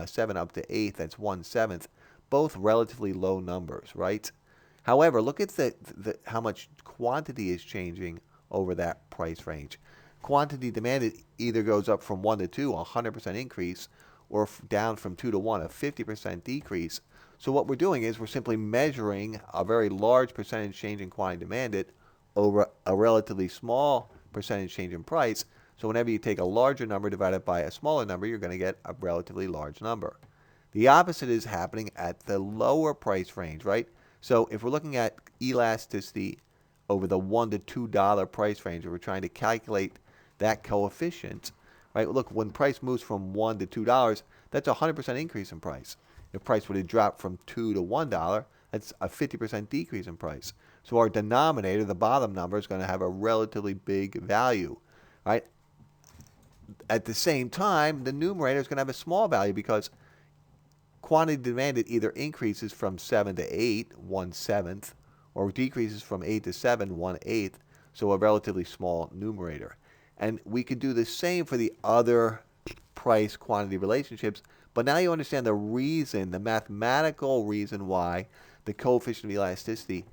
[SPEAKER 1] 7 up to 8, that's 1/7. Both relatively low numbers, right? However, look at how much quantity is changing over that price range. Quantity demanded either goes up from 1 to 2, a 100% increase, or down from 2 to 1, a 50% decrease. So what we're doing is we're simply measuring a very large percentage change in quantity demanded over a relatively small percentage change in price. So whenever you take a larger number divided by a smaller number, you're going to get a relatively large number. The opposite is happening at the lower price range, right? So if we're looking at elasticity over the $1 to $2 price range, and we're trying to calculate that coefficient, right? Look, when price moves from $1 to $2, that's a 100% increase in price. If price would have dropped from $2 to $1, that's a 50% decrease in price. So our denominator, the bottom number, is going to have a relatively big value, right? At the same time, the numerator is going to have a small value because quantity demanded either increases from 7 to 8, 1/7, or decreases from 8 to 7, 1/8, so a relatively small numerator. And we could do the same for the other price quantity relationships, but now you understand the reason, the mathematical reason why the coefficient of elasticity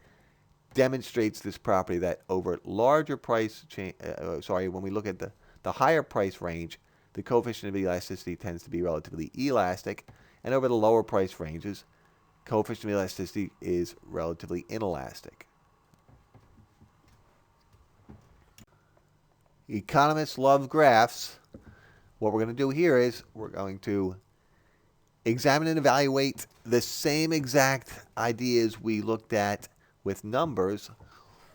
[SPEAKER 1] demonstrates this property, that over larger price when we look at the higher price range, the coefficient of elasticity tends to be relatively elastic, and over the lower price ranges, coefficient of elasticity is relatively inelastic. Economists love graphs. What we're going to do here is we're going to examine and evaluate the same exact ideas we looked at with numbers,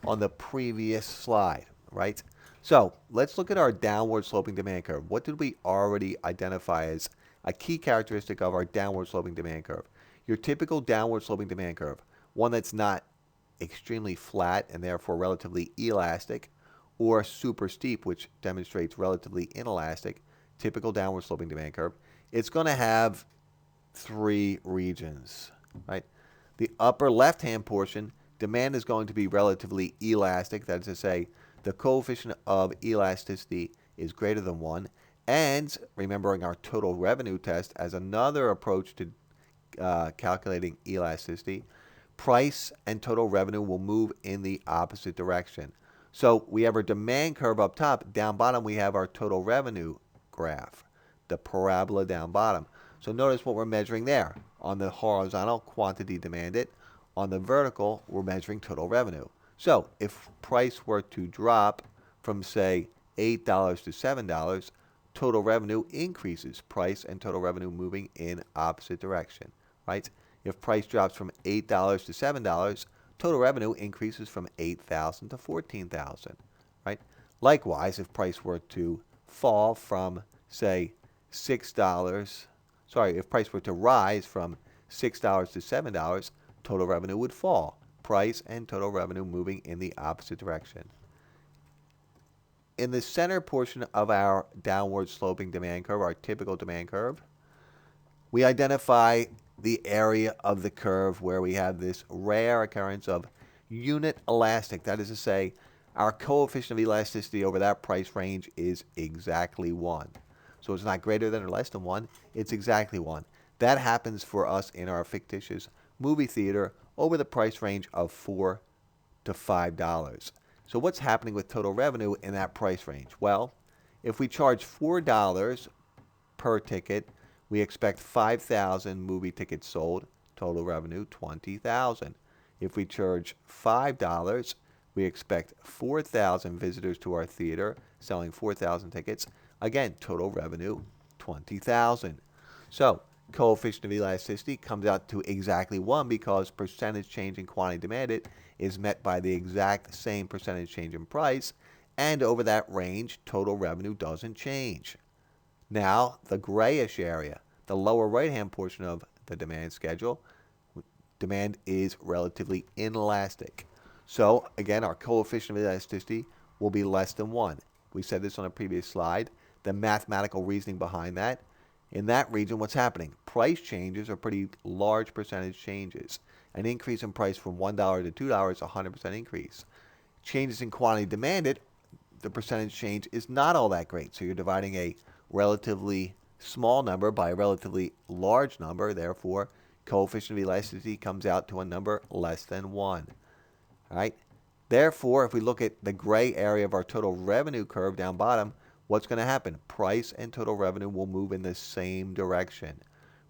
[SPEAKER 1] on the previous slide, right? So let's look at our downward sloping demand curve. What did we already identify as a key characteristic of our downward sloping demand curve? Your typical downward sloping demand curve, one that's not extremely flat and therefore relatively elastic, or super steep, which demonstrates relatively inelastic, typical downward sloping demand curve. It's going to have three regions, right? The upper left-hand portion, demand is going to be relatively elastic. That is to say, the coefficient of elasticity is greater than 1. And remembering our total revenue test as another approach to calculating elasticity, price and total revenue will move in the opposite direction. So we have our demand curve up top. Down bottom, we have our total revenue graph, the parabola down bottom. So notice what we're measuring there. On the horizontal, quantity demanded. On the vertical, we're measuring total revenue. So if price were to drop from, say, $8 to $7, total revenue increases. Price and total revenue moving in opposite direction, right? If price drops from $8 to $7, total revenue increases from $8,000 to $14,000, right? Likewise, if price were to fall from, say, if price were to rise from $6 to $7, total revenue would fall. Price and total revenue moving in the opposite direction. In the center portion of our downward sloping demand curve, our typical demand curve, we identify the area of the curve where we have this rare occurrence of unit elastic. That is to say, our coefficient of elasticity over that price range is exactly 1. So it's not greater than or less than 1, it's exactly 1. That happens for us in our fictitious movie theater over the price range of $4 to $5. So what's happening with total revenue in that price range? Well, if we charge $4 per ticket, we expect 5,000 movie tickets sold, total revenue 20,000. If we charge $5, we expect 4,000 visitors to our theater, selling 4,000 tickets. Again, total revenue 20,000. So, coefficient of elasticity comes out to exactly 1 because percentage change in quantity demanded is met by the exact same percentage change in price, and over that range, total revenue doesn't change. Now, the grayish area, the lower right-hand portion of the demand schedule, demand is relatively inelastic. So, again, our coefficient of elasticity will be less than 1. We said this on a previous slide. The mathematical reasoning behind that, in that region, what's happening? Price changes are pretty large percentage changes. An increase in price from $1 to $2 is a 100% increase. Changes in quantity demanded, the percentage change is not all that great. So you're dividing a relatively small number by a relatively large number. Therefore, coefficient of elasticity comes out to a number less than 1. All right? Therefore, if we look at the gray area of our total revenue curve down bottom, what's going to happen? Price and total revenue will move in the same direction.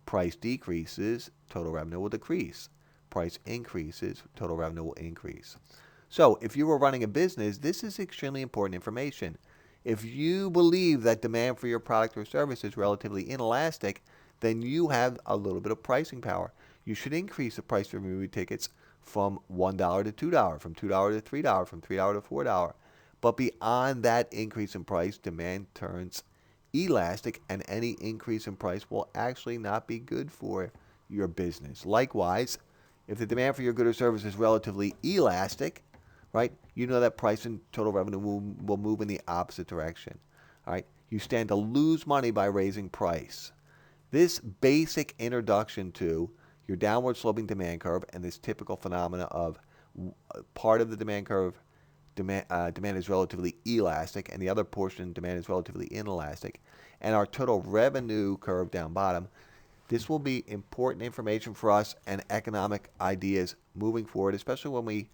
[SPEAKER 1] Price decreases, total revenue will decrease. Price increases, total revenue will increase. So, if you were running a business, this is extremely important information. If you believe that demand for your product or service is relatively inelastic, then you have a little bit of pricing power. You should increase the price for movie tickets from $1 to $2, from $2 to $3, from $3 to $4. But beyond that increase in price, demand turns elastic, and any increase in price will actually not be good for your business. Likewise, if the demand for your good or service is relatively elastic, right, you know that price and total revenue will move in the opposite direction. All right, you stand to lose money by raising price. This basic introduction to your downward sloping demand curve and this typical phenomena of part of the demand curve demand is relatively elastic and the other portion demand is relatively inelastic, and our total revenue curve down bottom, this will be important information for us and economic ideas moving forward, especially when we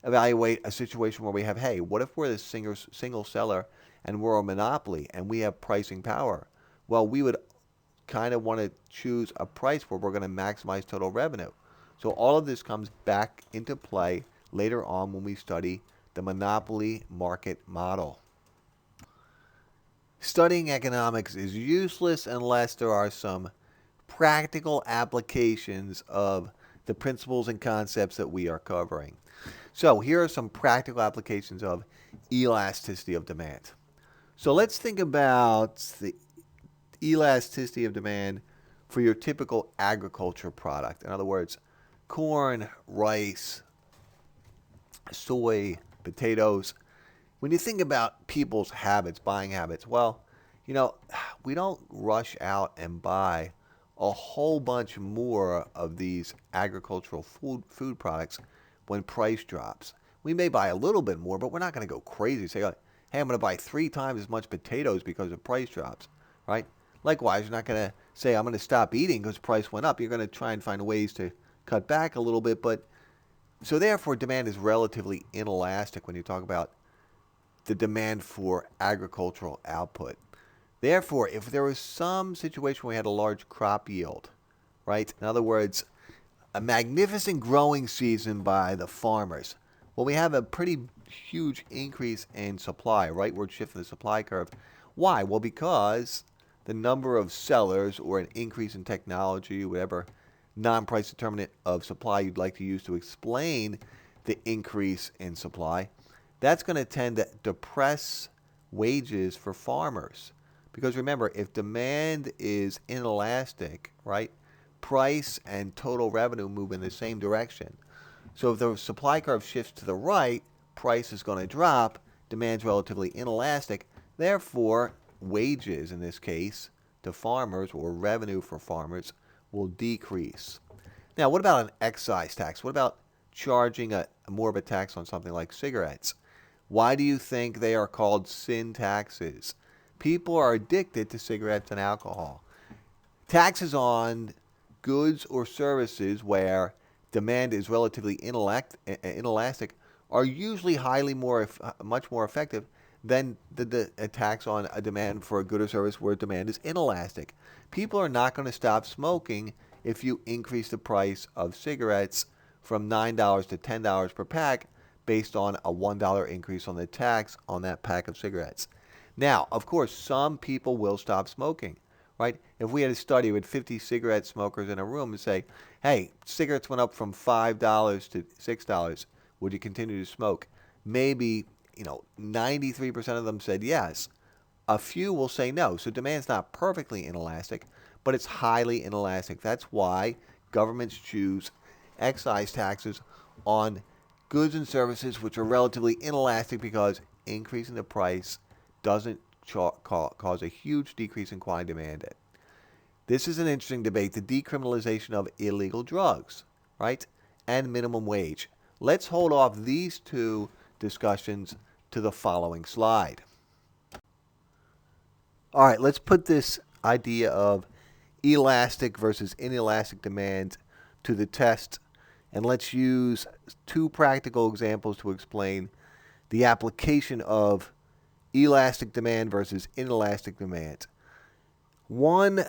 [SPEAKER 1] evaluate a situation where we have, hey, what if we're the single seller and we're a monopoly and we have pricing power? Well, we would kind of want to choose a price where we're going to maximize total revenue. So all of this comes back into play later on when we study the monopoly market model. Studying economics is useless unless there are some practical applications of the principles and concepts that we are covering. So here are some practical applications of elasticity of demand. So let's think about the elasticity of demand for your typical agriculture product. In other words, corn, rice, soy, potatoes. When you think about people's habits, buying habits, well, you know, we don't rush out and buy a whole bunch more of these agricultural food products when price drops. We may buy a little bit more, but we're not going to go crazy. Say, hey, I'm going to buy 3 times as much potatoes because of price drops, right? Likewise, you're not going to say, I'm going to stop eating because price went up. You're going to try and find ways to cut back a little bit. But so therefore, demand is relatively inelastic when you talk about the demand for agricultural output. Therefore, if there was some situation where we had a large crop yield, right? In other words, a magnificent growing season by the farmers. Well, we have a pretty huge increase in supply, rightward shift in the supply curve. Why? Well, because the number of sellers or an increase in technology, whatever non-price determinant of supply you'd like to use to explain the increase in supply, that's going to tend to depress wages for farmers. Because remember, if demand is inelastic, right, price and total revenue move in the same direction. So if the supply curve shifts to the right, price is going to drop, demand's relatively inelastic. Therefore, wages in this case to farmers, or revenue for farmers, will decrease. Now, what about an excise tax? What about charging more of a tax on something like cigarettes? Why do you think they are called sin taxes? People are addicted to cigarettes and alcohol. Taxes on goods or services where demand is relatively inelastic are usually much more effective than the tax on a demand for a good or service where demand is inelastic. People are not going to stop smoking if you increase the price of cigarettes from $9 to $10 per pack based on a $1 increase on the tax on that pack of cigarettes. Now, of course, some people will stop smoking, right? If we had a study with 50 cigarette smokers in a room and say, hey, cigarettes went up from $5 to $6, would you continue to smoke? Maybe, 93% of them said yes. A few will say no. So demand's not perfectly inelastic, but it's highly inelastic. That's why governments choose excise taxes on goods and services which are relatively inelastic, because increasing the price doesn't cause a huge decrease in quantity demanded. This is an interesting debate, the decriminalization of illegal drugs, right, and minimum wage. Let's hold off these two discussions to the following slide. All right, let's put this idea of elastic versus inelastic demand to the test, and let's use 2 practical examples to explain the application of elastic demand versus inelastic demand. One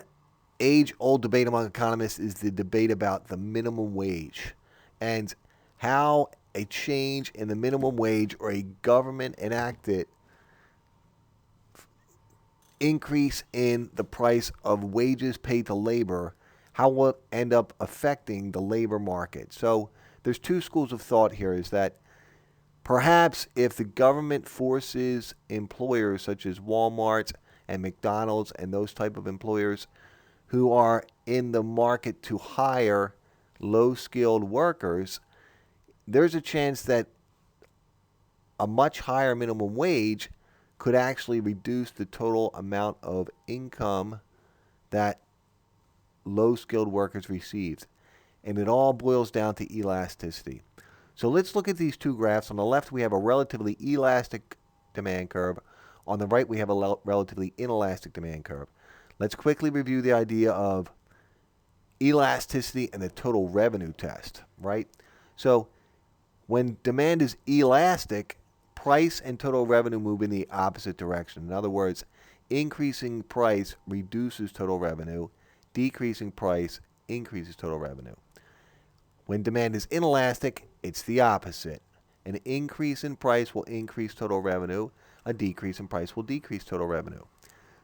[SPEAKER 1] age-old debate among economists is the debate about the minimum wage and how a change in the minimum wage or a government-enacted increase in the price of wages paid to labor, how will it end up affecting the labor market? So there's 2 schools of thought here, is that perhaps if the government forces employers such as Walmart and McDonald's and those type of employers who are in the market to hire low-skilled workers, there's a chance that a much higher minimum wage could actually reduce the total amount of income that low-skilled workers receive. And it all boils down to elasticity. So let's look at these 2 graphs. On the left, we have a relatively elastic demand curve. On the right, we have a relatively inelastic demand curve. Let's quickly review the idea of elasticity and the total revenue test, right? So when demand is elastic, price and total revenue move in the opposite direction. In other words, increasing price reduces total revenue, decreasing price increases total revenue. When demand is inelastic, it's the opposite. An increase in price will increase total revenue. A decrease in price will decrease total revenue.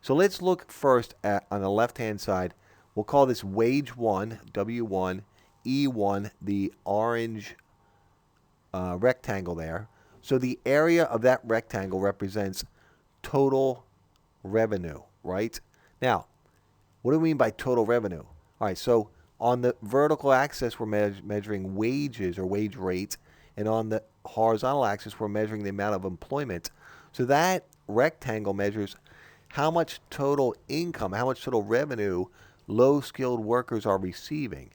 [SPEAKER 1] So let's look first at, on the left-hand side, we'll call this wage 1, W1, E1, the orange rectangle there. So the area of that rectangle represents total revenue, right? Now, what do we mean by total revenue? All right, so on the vertical axis, we're measuring wages or wage rate, and on the horizontal axis, we're measuring the amount of employment. So that rectangle measures how much total income, how much total revenue low-skilled workers are receiving.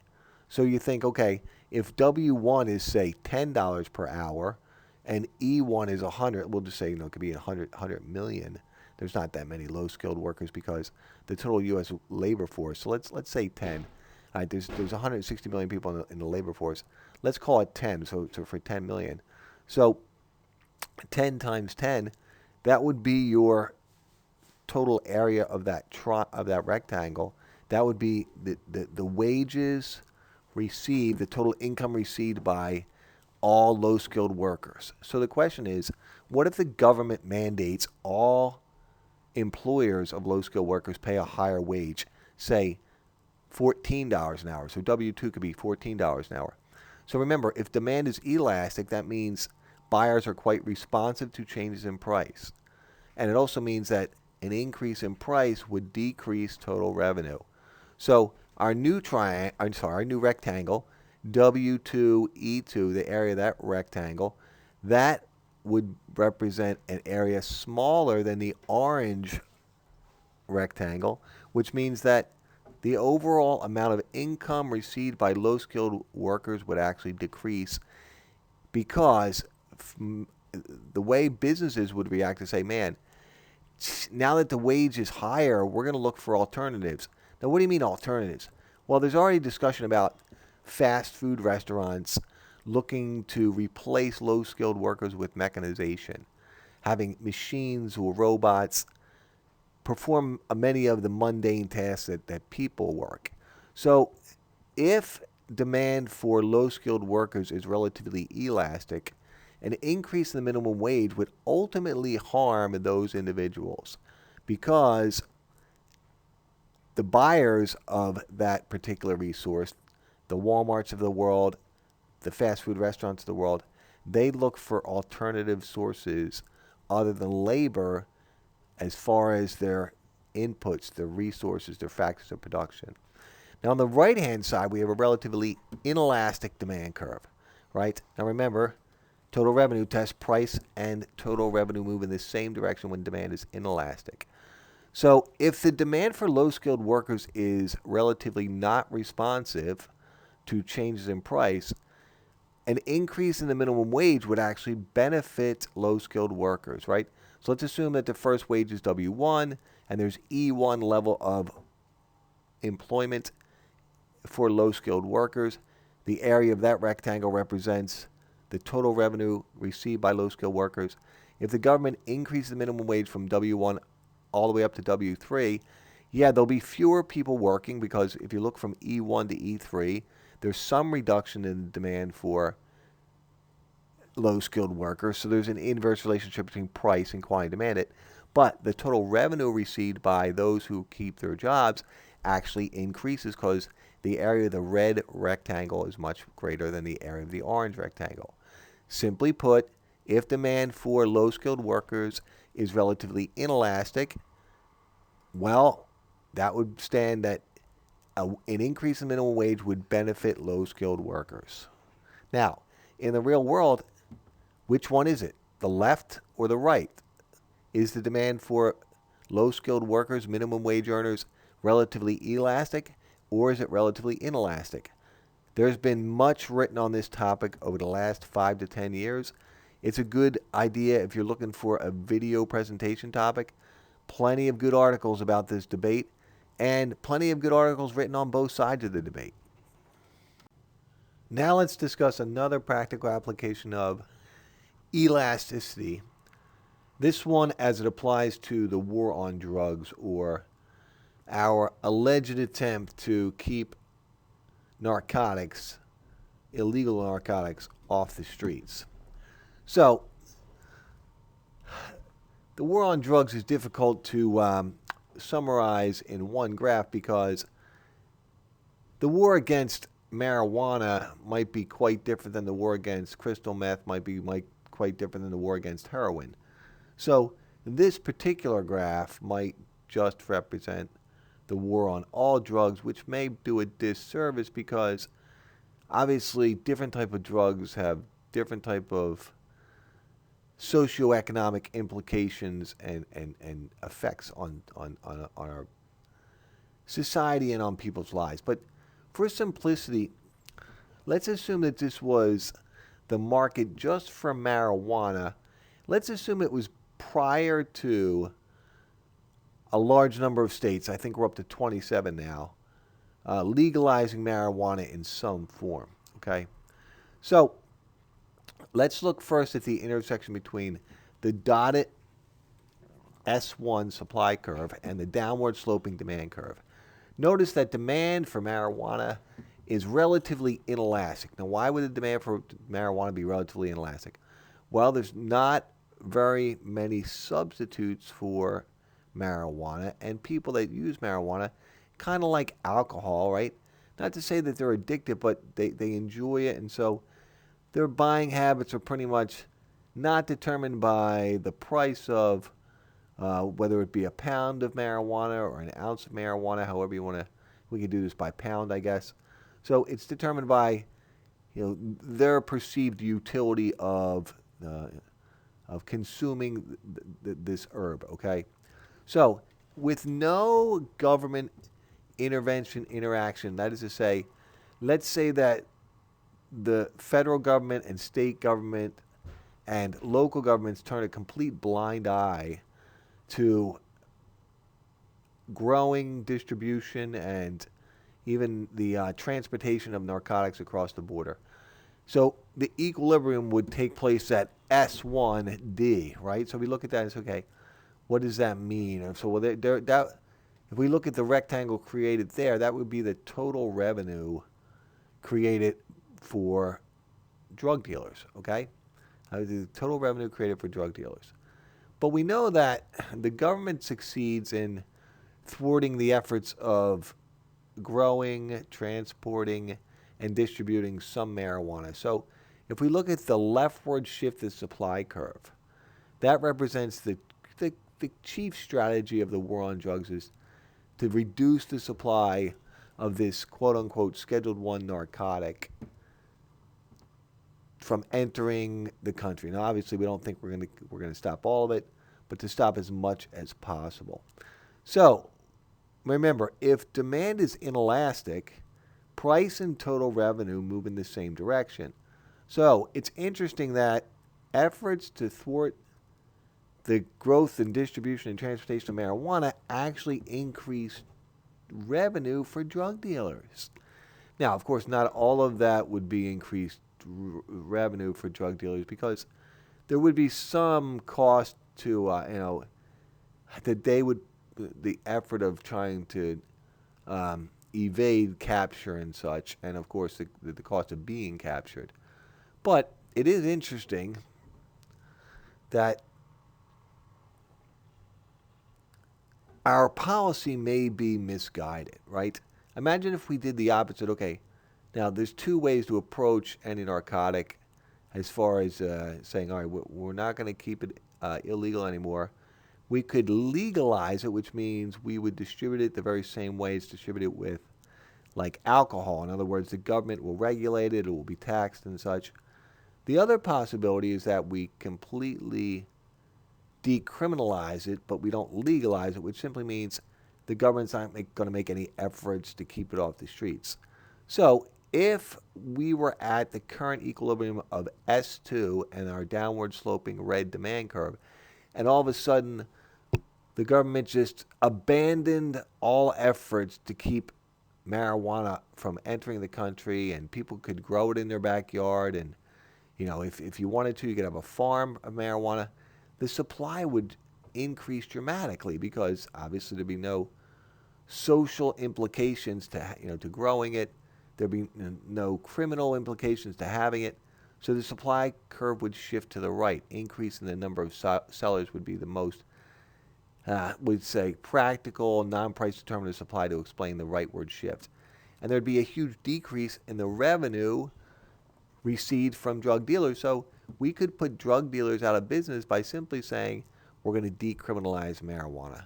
[SPEAKER 1] So you think, okay, if W1 is, say, $10 per hour and E1 is 100, we'll just say, it could be 100 million. There's not that many low-skilled workers because the total U.S. labor force, so let's say 10. All right, there's 160 million people in the labor force. Let's call it 10, so for 10 million. So 10 times 10, that would be your total area of that rectangle. That would be the wages received, the total income received by all low-skilled workers. So the question is, what if the government mandates all employers of low-skilled workers pay a higher wage, say $14 an hour? So W2 could be $14 an hour. So remember, if demand is elastic, that means buyers are quite responsive to changes in price. And it also means that an increase in price would decrease total revenue. So our new rectangle, W2E2, the area of that rectangle, that would represent an area smaller than the orange rectangle, which means that the overall amount of income received by low-skilled workers would actually decrease, because the way businesses would react to say, man, now that the wage is higher, we're going to look for alternatives. Now, what do you mean alternatives? Well, there's already discussion about fast food restaurants looking to replace low-skilled workers with mechanization, having machines or robots perform many of the mundane tasks that people work. So if demand for low-skilled workers is relatively elastic, an increase in the minimum wage would ultimately harm those individuals, because the buyers of that particular resource, the Walmarts of the world, the fast food restaurants of the world, they look for alternative sources other than labor as far as their inputs, their resources, their factors of production. Now, on the right-hand side, we have a relatively inelastic demand curve, right? Now, remember, total revenue tests price and total revenue move in the same direction when demand is inelastic. So if the demand for low-skilled workers is relatively not responsive to changes in price, an increase in the minimum wage would actually benefit low-skilled workers, right? So let's assume that the first wage is W1 and there's E1 level of employment for low-skilled workers. The area of that rectangle represents the total revenue received by low-skilled workers. If the government increases the minimum wage from W1 all the way up to W3, yeah, there'll be fewer people working, because if you look from E1 to E3, there's some reduction in demand for low-skilled workers. So there's an inverse relationship between price and quantity demanded. But the total revenue received by those who keep their jobs actually increases, because the area of the red rectangle is much greater than the area of the orange rectangle. Simply put, if demand for low-skilled workers is relatively inelastic, well, that would stand that an increase in minimum wage would benefit low-skilled workers. Now, in the real world, which one is it? The left or the right? Is the demand for low-skilled workers, minimum wage earners, relatively elastic, or is it relatively inelastic? There's been much written on this topic over the last 5 to 10 years. It's a good idea if you're looking for a video presentation topic. Plenty of good articles about this debate, and plenty of good articles written on both sides of the debate. Now let's discuss another practical application of elasticity. This one as it applies to the war on drugs, or our alleged attempt to keep narcotics, illegal narcotics, off the streets. So, the war on drugs is difficult to summarize in one graph, because the war against marijuana might be quite different than the war against crystal meth, might be quite different than the war against heroin. So this particular graph might just represent the war on all drugs, which may do a disservice because obviously different type of drugs have different type of socioeconomic implications and effects on our society and on people's lives. But for simplicity, let's assume that this was the market just for marijuana. Let's assume it was prior to a large number of states, I think we're up to 27 now, legalizing marijuana in some form. Okay? So let's look first at the intersection between the dotted S1 supply curve and the downward sloping demand curve. Notice that demand for marijuana is relatively inelastic. Now, why would the demand for marijuana be relatively inelastic? Well, there's not very many substitutes for marijuana, and people that use marijuana kind of like alcohol, right? Not to say that they're addicted, but they enjoy it, and so their buying habits are pretty much not determined by the price of whether it be a pound of marijuana or an ounce of marijuana, however you want to. We could do this by pound, I guess. So it's determined by their perceived utility of consuming this herb. Okay, so with no government intervention interaction, that is to say, let's say that the federal government and state government and local governments turn a complete blind eye to growing distribution and even the transportation of narcotics across the border. So the equilibrium would take place at S1D, right? So we look at that and say, okay, what does that mean? And so if we look at the rectangle created there, that would be the total revenue created for drug dealers, okay? The total revenue created for drug dealers. But we know that the government succeeds in thwarting the efforts of growing, transporting, and distributing some marijuana. So if we look at the leftward shifted supply curve, that represents the chief strategy of the war on drugs is to reduce the supply of this quote-unquote Scheduled 1 narcotic from entering the country. Now, obviously, we don't think we're going to stop all of it, but to stop as much as possible. So, remember, if demand is inelastic, price and total revenue move in the same direction. So, it's interesting that efforts to thwart the growth and distribution and transportation of marijuana actually increase revenue for drug dealers. Now, of course, not all of that would be increased revenue for drug dealers because there would be some cost to, that they would, the effort of trying to evade capture and such, and of course the cost of being captured. But it is interesting that our policy may be misguided, right? Imagine if we did the opposite. Okay, now there's two ways to approach any narcotic as far as saying, all right, we're not going to keep it illegal anymore. We could legalize it, which means we would distribute it the very same way it's distributed with like alcohol. In other words, the government will regulate it, it will be taxed and such. The other possibility is that we completely decriminalize it, but we don't legalize it, which simply means the government's not going to make any efforts to keep it off the streets. So if we were at the current equilibrium of S2 and our downward sloping red demand curve, and all of a sudden the government just abandoned all efforts to keep marijuana from entering the country, and people could grow it in their backyard, and if you wanted to, you could have a farm of marijuana, the supply would increase dramatically because obviously there'd be no social implications to growing it. There'd be no criminal implications to having it. So the supply curve would shift to the right. Increase in the number of sellers would be the most, we'd say, practical, non-price determinant supply to explain the rightward shift. and there'd be a huge decrease in the revenue received from drug dealers. So we could put drug dealers out of business by simply saying we're going to decriminalize marijuana.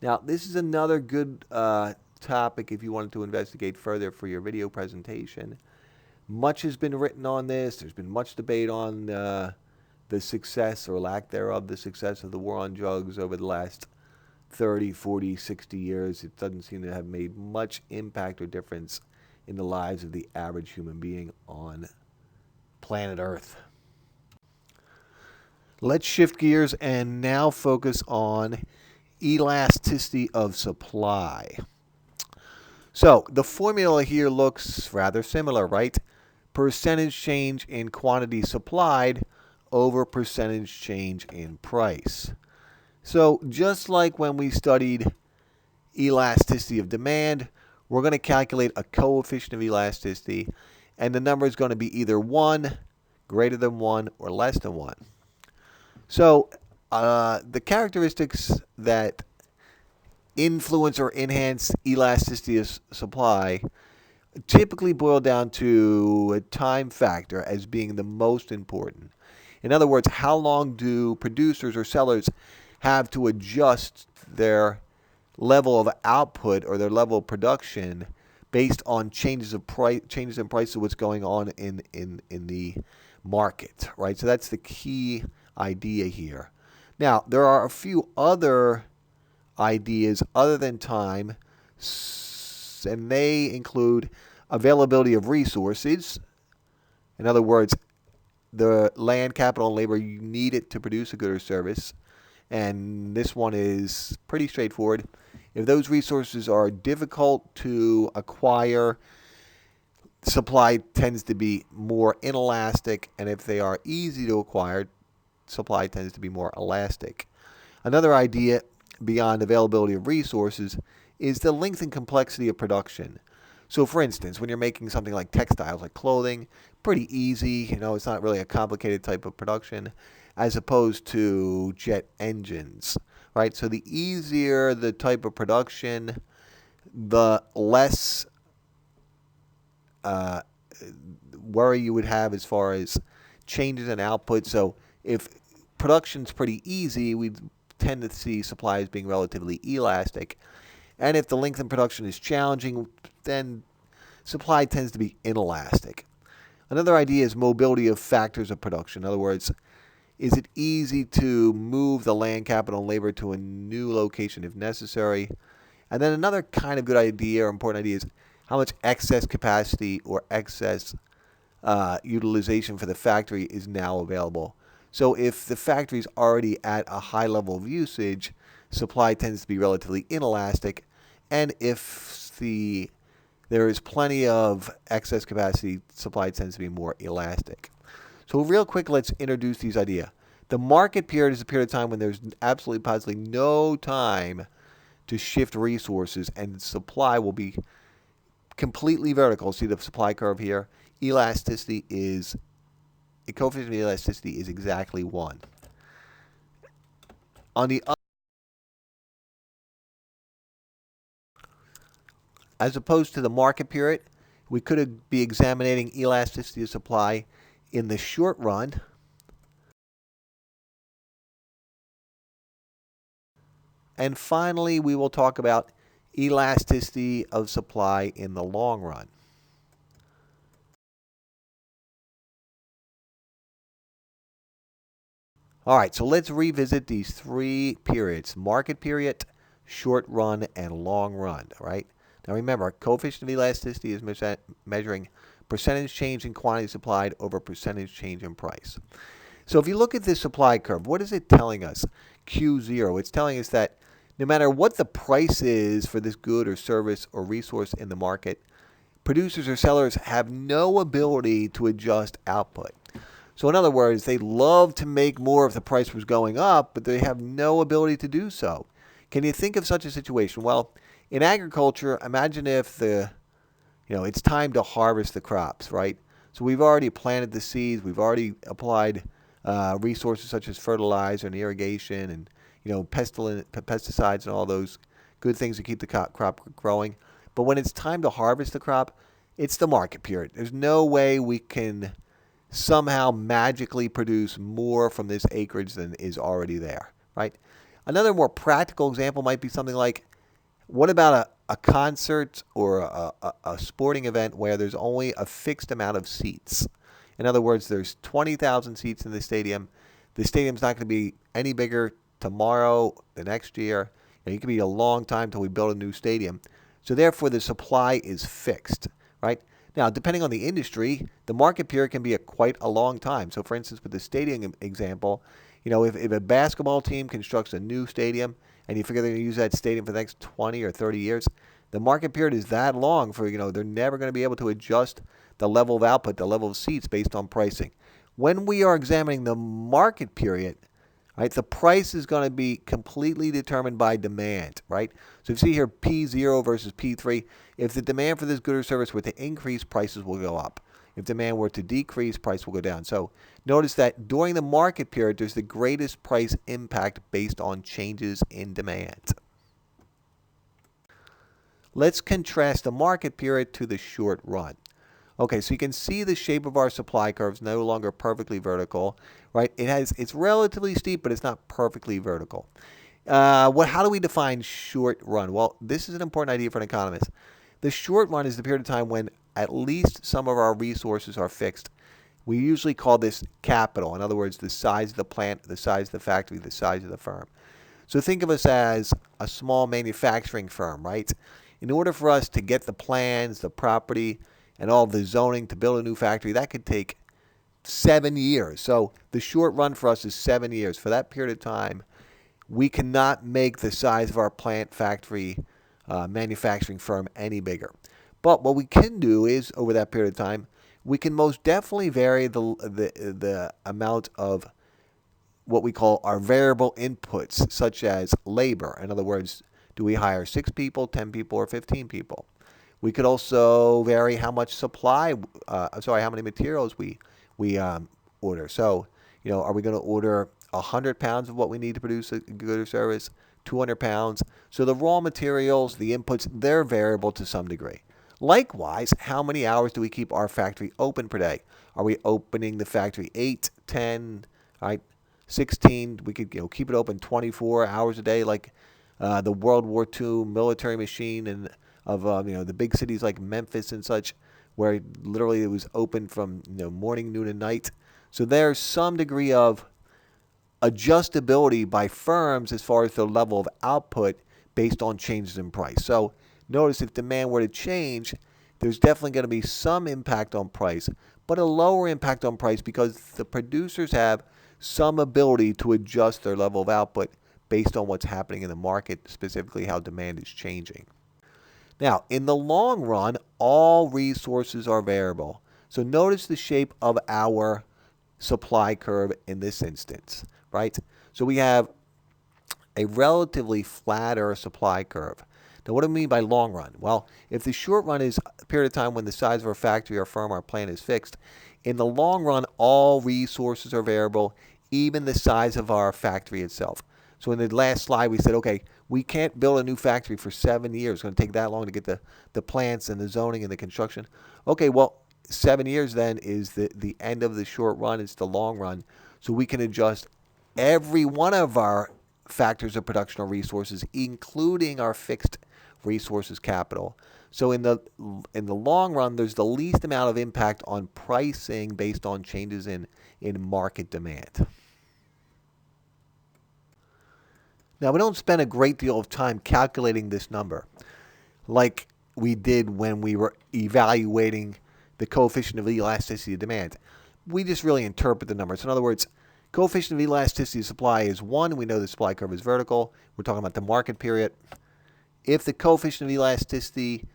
[SPEAKER 1] Now, this is another good topic if you wanted to investigate further for your video presentation. Much has been written on this. There's been much debate on the success or lack thereof, the success of the war on drugs over the last 30, 40, 60 years. It doesn't seem to have made much impact or difference in the lives of the average human being on planet Earth. Let's shift gears and now focus on elasticity of supply. So the formula here looks rather similar, right? Percentage change in quantity supplied over percentage change in price. So just like when we studied elasticity of demand, we're going to calculate a coefficient of elasticity, and the number is going to be either 1, greater than 1, or less than 1. So the characteristics that influence or enhance elasticity of supply typically boil down to a time factor as being the most important. In other words, how long do producers or sellers have to adjust their level of output or their level of production based on changes in price of what's going on in the market, right? So that's the key idea here. Now, there are a few other ideas other than time, and they include availability of resources. In other words, the land, capital, and labor you need it to produce a good or service. And this one is pretty straightforward. If those resources are difficult to acquire, supply tends to be more inelastic, and if they are easy to acquire, supply tends to be more elastic. Another idea beyond availability of resources is the length and complexity of production. So for instance, when you're making something like textiles, like clothing, pretty easy, it's not really a complicated type of production, as opposed to jet engines, right? So the easier the type of production, the less worry you would have as far as changes in output. So if production's pretty easy, we tend to see supply as being relatively elastic. And if the length in production is challenging, then supply tends to be inelastic. Another idea is mobility of factors of production. In other words, is it easy to move the land, capital, and labor to a new location if necessary? And then another kind of good idea or important idea is how much excess capacity or excess utilization for the factory is now available. So if the factory is already at a high level of usage, supply tends to be relatively inelastic. And if there is plenty of excess capacity, supply tends to be more elastic. So real quick, let's introduce these ideas. The market period is a period of time when there's absolutely, positively no time to shift resources, and supply will be completely vertical. See the supply curve here? Elasticity is, the coefficient of elasticity is exactly 1. On the other, as opposed to the market period, we could be examining elasticity of supply in the short run. And finally, we will talk about elasticity of supply in the long run. All right, so let's revisit these 3 periods: market period, short run, and long run, right? Now remember, coefficient of elasticity is measuring percentage change in quantity supplied over percentage change in price. So if you look at this supply curve, what is it telling us? Q0, it's telling us that no matter what the price is for this good or service or resource in the market, producers or sellers have no ability to adjust output. So in other words, they love to make more if the price was going up, but they have no ability to do so. Can you think of such a situation? Well, in agriculture, imagine if it's time to harvest the crops, right? So we've already planted the seeds, we've already applied resources such as fertilizer and irrigation and pesticides and all those good things to keep the crop growing. But when it's time to harvest the crop, it's the market period. There's no way we can somehow magically produce more from this acreage than is already there, right? Another more practical example might be something like, what about a concert or a sporting event where there's only a fixed amount of seats? In other words, there's 20,000 seats in the stadium. The stadium's not going to be any bigger tomorrow, the next year. It could be a long time till we build a new stadium. So therefore, the supply is fixed, right? Now, depending on the industry, the market period can be quite a long time. So, for instance, with the stadium example, if a basketball team constructs a new stadium and you figure they're going to use that stadium for the next 20 or 30 years, the market period is that long for, they're never going to be able to adjust the level of output, the level of seats based on pricing. When we are examining the market period, right, the price is going to be completely determined by demand, right? So you see here P0 versus P3. If the demand for this good or service were to increase, prices will go up. If demand were to decrease, price will go down. So notice that during the market period, there's the greatest price impact based on changes in demand. Let's contrast the market period to the short run. Okay, so you can see the shape of our supply curve is no longer perfectly vertical, right? It's relatively steep, but it's not perfectly vertical. How do we define short run? Well, this is an important idea for an economist. The short run is the period of time when at least some of our resources are fixed. We usually call this capital. In other words, the size of the plant, the size of the factory, the size of the firm. So think of us as a small manufacturing firm, right? In order for us to get the plans, the property, and all the zoning to build a new factory, that could take 7 years. So the short run for us is 7 years. For that period of time, we cannot make the size of our plant, factory, manufacturing firm any bigger. But what we can do is, over that period of time, we can most definitely vary the amount of what we call our variable inputs, such as labor. In other words, do we hire 6 people, 10 people, or 15 people? We could also vary how much how many materials we order. So, are we going to order 100 pounds of what we need to produce a good or service, 200 pounds? So the raw materials, the inputs, they're variable to some degree. Likewise, how many hours do we keep our factory open per day? Are we opening the factory 8, 10, right, 16? We could keep it open 24 hours a day, like the World War II military machine and of the big cities like Memphis and such, where literally it was open from morning, noon, and night. So there's some degree of adjustability by firms as far as the level of output based on changes in price. So notice if demand were to change, there's definitely going to be some impact on price, but a lower impact on price because the producers have some ability to adjust their level of output based on what's happening in the market, specifically how demand is changing. Now, in the long run, all resources are variable. So notice the shape of our supply curve in this instance, right? So we have a relatively flatter supply curve. Now, what do we mean by long run? Well, if the short run is a period of time when the size of our factory, our firm, our plant is fixed, in the long run, all resources are variable, even the size of our factory itself. So in the last slide, we said, okay, we can't build a new factory for 7 years. It's going to take that long to get the plants and the zoning and the construction. Okay, well, 7 years then is the end of the short run. It's the long run. So we can adjust every one of our factors of production or resources, including our fixed resources capital. So in the long run, there's the least amount of impact on pricing based on changes in market demand. Now, we don't spend a great deal of time calculating this number like we did when we were evaluating the coefficient of elasticity of demand. We just really interpret the numbers. In other words, coefficient of elasticity of supply is 1. We know the supply curve is vertical. We're talking about the market period. If the coefficient of elasticity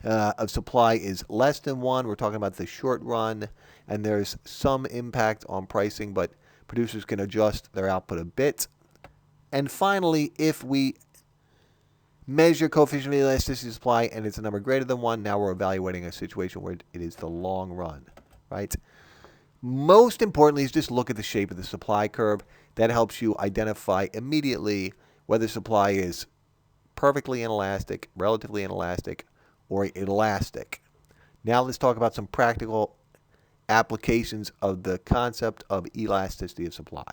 [SPEAKER 1] of supply is less than 1, we're talking about the short run, and there's some impact on pricing, but producers can adjust their output a bit. And finally, if we measure coefficient of elasticity of supply and it's a number greater than 1, now we're evaluating a situation where it is the long run, right? Most importantly is just look at the shape of the supply curve. That helps you identify immediately whether supply is perfectly inelastic, relatively inelastic, or elastic. Now let's talk about some practical applications of the concept of elasticity of supply.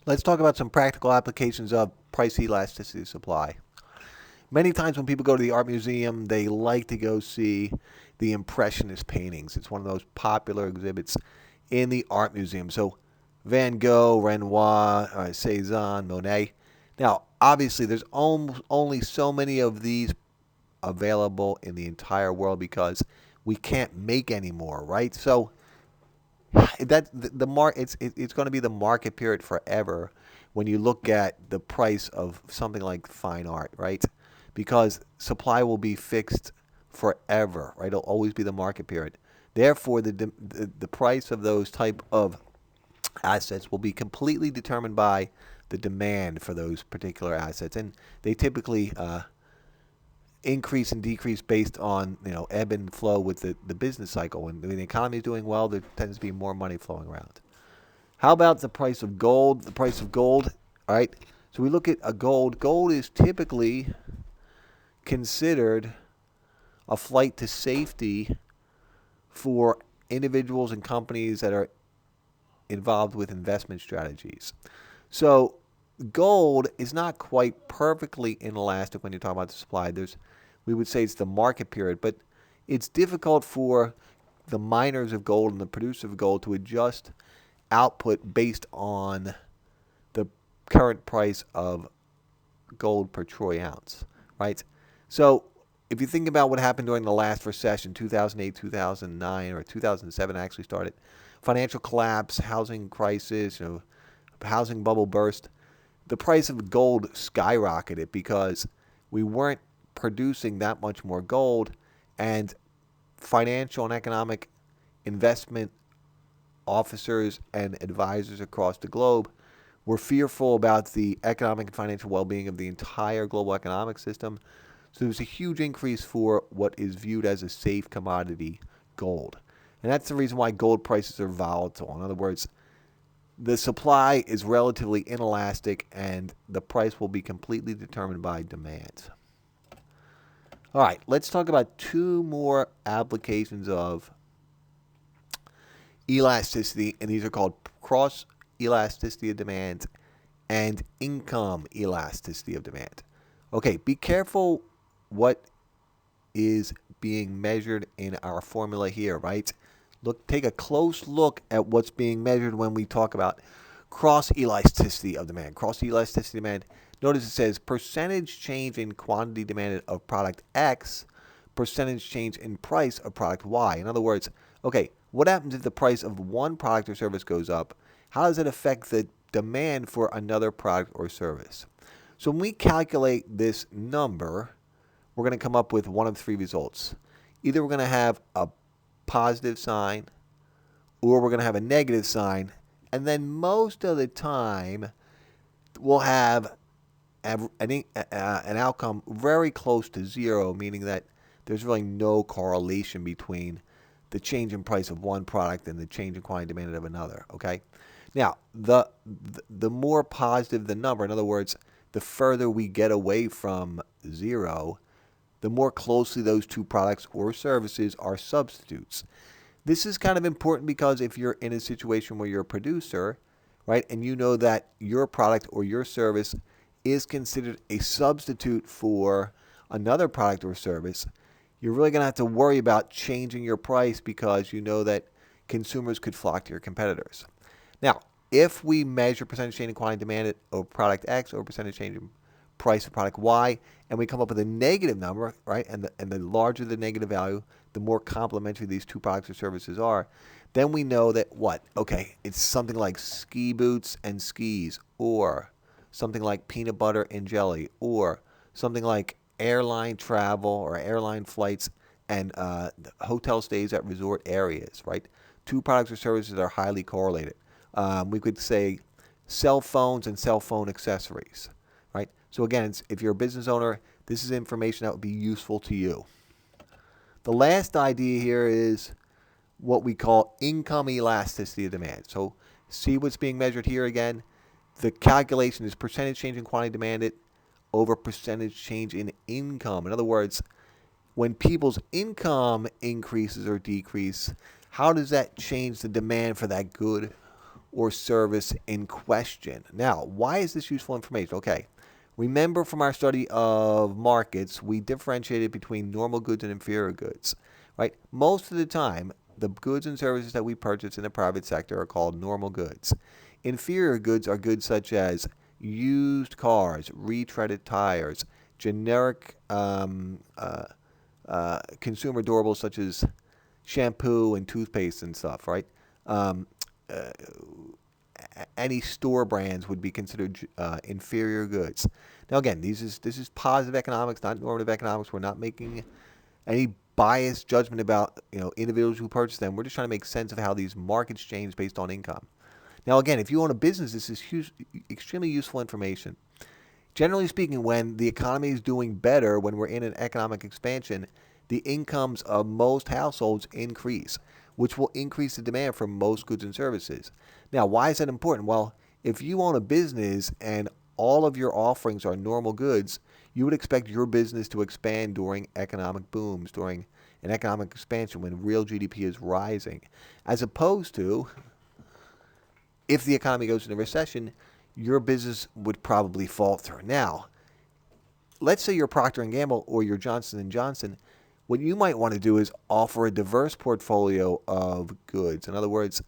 [SPEAKER 1] Let's talk about some practical applications of price elasticity of supply. Many times when people go to the art museum, they like to go see the Impressionist paintings. It's one of those popular exhibits in the art museum. So Van Gogh, Renoir, Cezanne, Monet. Now, obviously, there's only so many of these available in the entire world because we can't make any more, right? So that it's going to be the market period forever when you look at the price of something like fine art, right? Because supply will be fixed forever, right? It'll always be the market period. Therefore, the price of those type of assets will be completely determined by the demand for those particular assets, and they typically increase and decrease based on ebb and flow with the business cycle. When the economy is doing well, there tends to be more money flowing around. How about the price of gold? The price of gold, all right? So we look at a gold. Gold is typically considered a flight to safety for individuals and companies that are involved with investment strategies. So gold is not quite perfectly inelastic when you talk about the supply. We would say it's the market period, but it's difficult for the miners of gold and the producers of gold to adjust output based on the current price of gold per troy ounce, right? So if you think about what happened during the last recession, 2008, 2009, or 2007 actually started, financial collapse, housing crisis, housing bubble burst, the price of gold skyrocketed because we weren't producing that much more gold, and financial and economic investment officers and advisors across the globe were fearful about the economic and financial well-being of the entire global economic system. So there's a huge increase for what is viewed as a safe commodity, gold. And that's the reason why gold prices are volatile. In other words, the supply is relatively inelastic and the price will be completely determined by demand. All right, let's talk about two more applications of elasticity, and these are called cross elasticity of demand and income elasticity of demand. Okay, be careful what is being measured in our formula here, right? Take a close look at what's being measured when we talk about cross elasticity of demand. Cross elasticity of demand. Notice it says percentage change in quantity demanded of product X, percentage change in price of product Y. In other words, okay, what happens if the price of one product or service goes up? How does it affect the demand for another product or service? So when we calculate this number, we're going to come up with one of three results. Either we're going to have a positive sign, or we're going to have a negative sign, and then most of the time we'll have an outcome very close to zero, meaning that there's really no correlation between the change in price of one product and the change in quantity demanded of another. Okay, now the more positive the number, in other words, the further we get away from zero, the more closely those two products or services are substitutes. This is kind of important because if you're in a situation where you're a producer, right, and you know that your product or your service is considered a substitute for another product or service, you're really going to have to worry about changing your price because you know that consumers could flock to your competitors. Now, if we measure percentage change in quantity demanded of product X or percentage change in price of product Y, and we come up with a negative number, right, and the larger the negative value, the more complementary these two products or services are, then we know that okay, it's something like ski boots and skis, or something like peanut butter and jelly, or something like airline travel or airline flights and hotel stays at resort areas, right? Two products or services that are highly correlated. We could say cell phones and cell phone accessories, right? So again, if you're a business owner, this is information that would be useful to you. The last idea here is what we call income elasticity of demand. So see what's being measured here again. The calculation is percentage change in quantity demanded over percentage change in income. In other words, when people's income increases or decreases, how does that change the demand for that good or service in question? Now, why is this useful information? Okay, remember from our study of markets, we differentiated between normal goods and inferior goods, right? Most of the time, the goods and services that we purchase in the private sector are called normal goods. Inferior goods are goods such as used cars, retreaded tires, generic consumer durables such as shampoo and toothpaste and stuff, right? Um, uh, any store brands would be considered inferior goods. Now, again, this is positive economics, not normative economics. We're not making any biased judgment about individuals who purchase them. We're just trying to make sense of how these markets change based on income. Now, again, if you own a business, this is extremely useful information. Generally speaking, when the economy is doing better, when we're in an economic expansion, the incomes of most households increase, which will increase the demand for most goods and services. Now, why is that important? Well, if you own a business and all of your offerings are normal goods, you would expect your business to expand during economic booms, during an economic expansion when real GDP is rising, as opposed to if the economy goes into recession, your business would probably falter. Now, let's say you're Procter & Gamble or you're Johnson & Johnson. What you might want to do is offer a diverse portfolio of goods. In other words,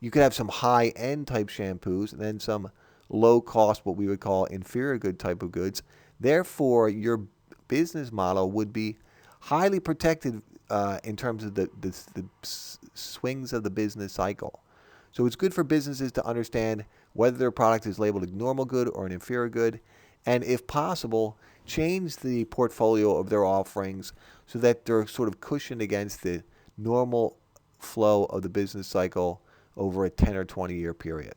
[SPEAKER 1] you could have some high-end type shampoos and then some low-cost, what we would call inferior good type of goods. Therefore, your business model would be highly protected in terms of the swings of the business cycle. So it's good for businesses to understand whether their product is labeled a normal good or an inferior good, and if possible, change the portfolio of their offerings so that they're sort of cushioned against the normal flow of the business cycle over a 10 or 20 year period.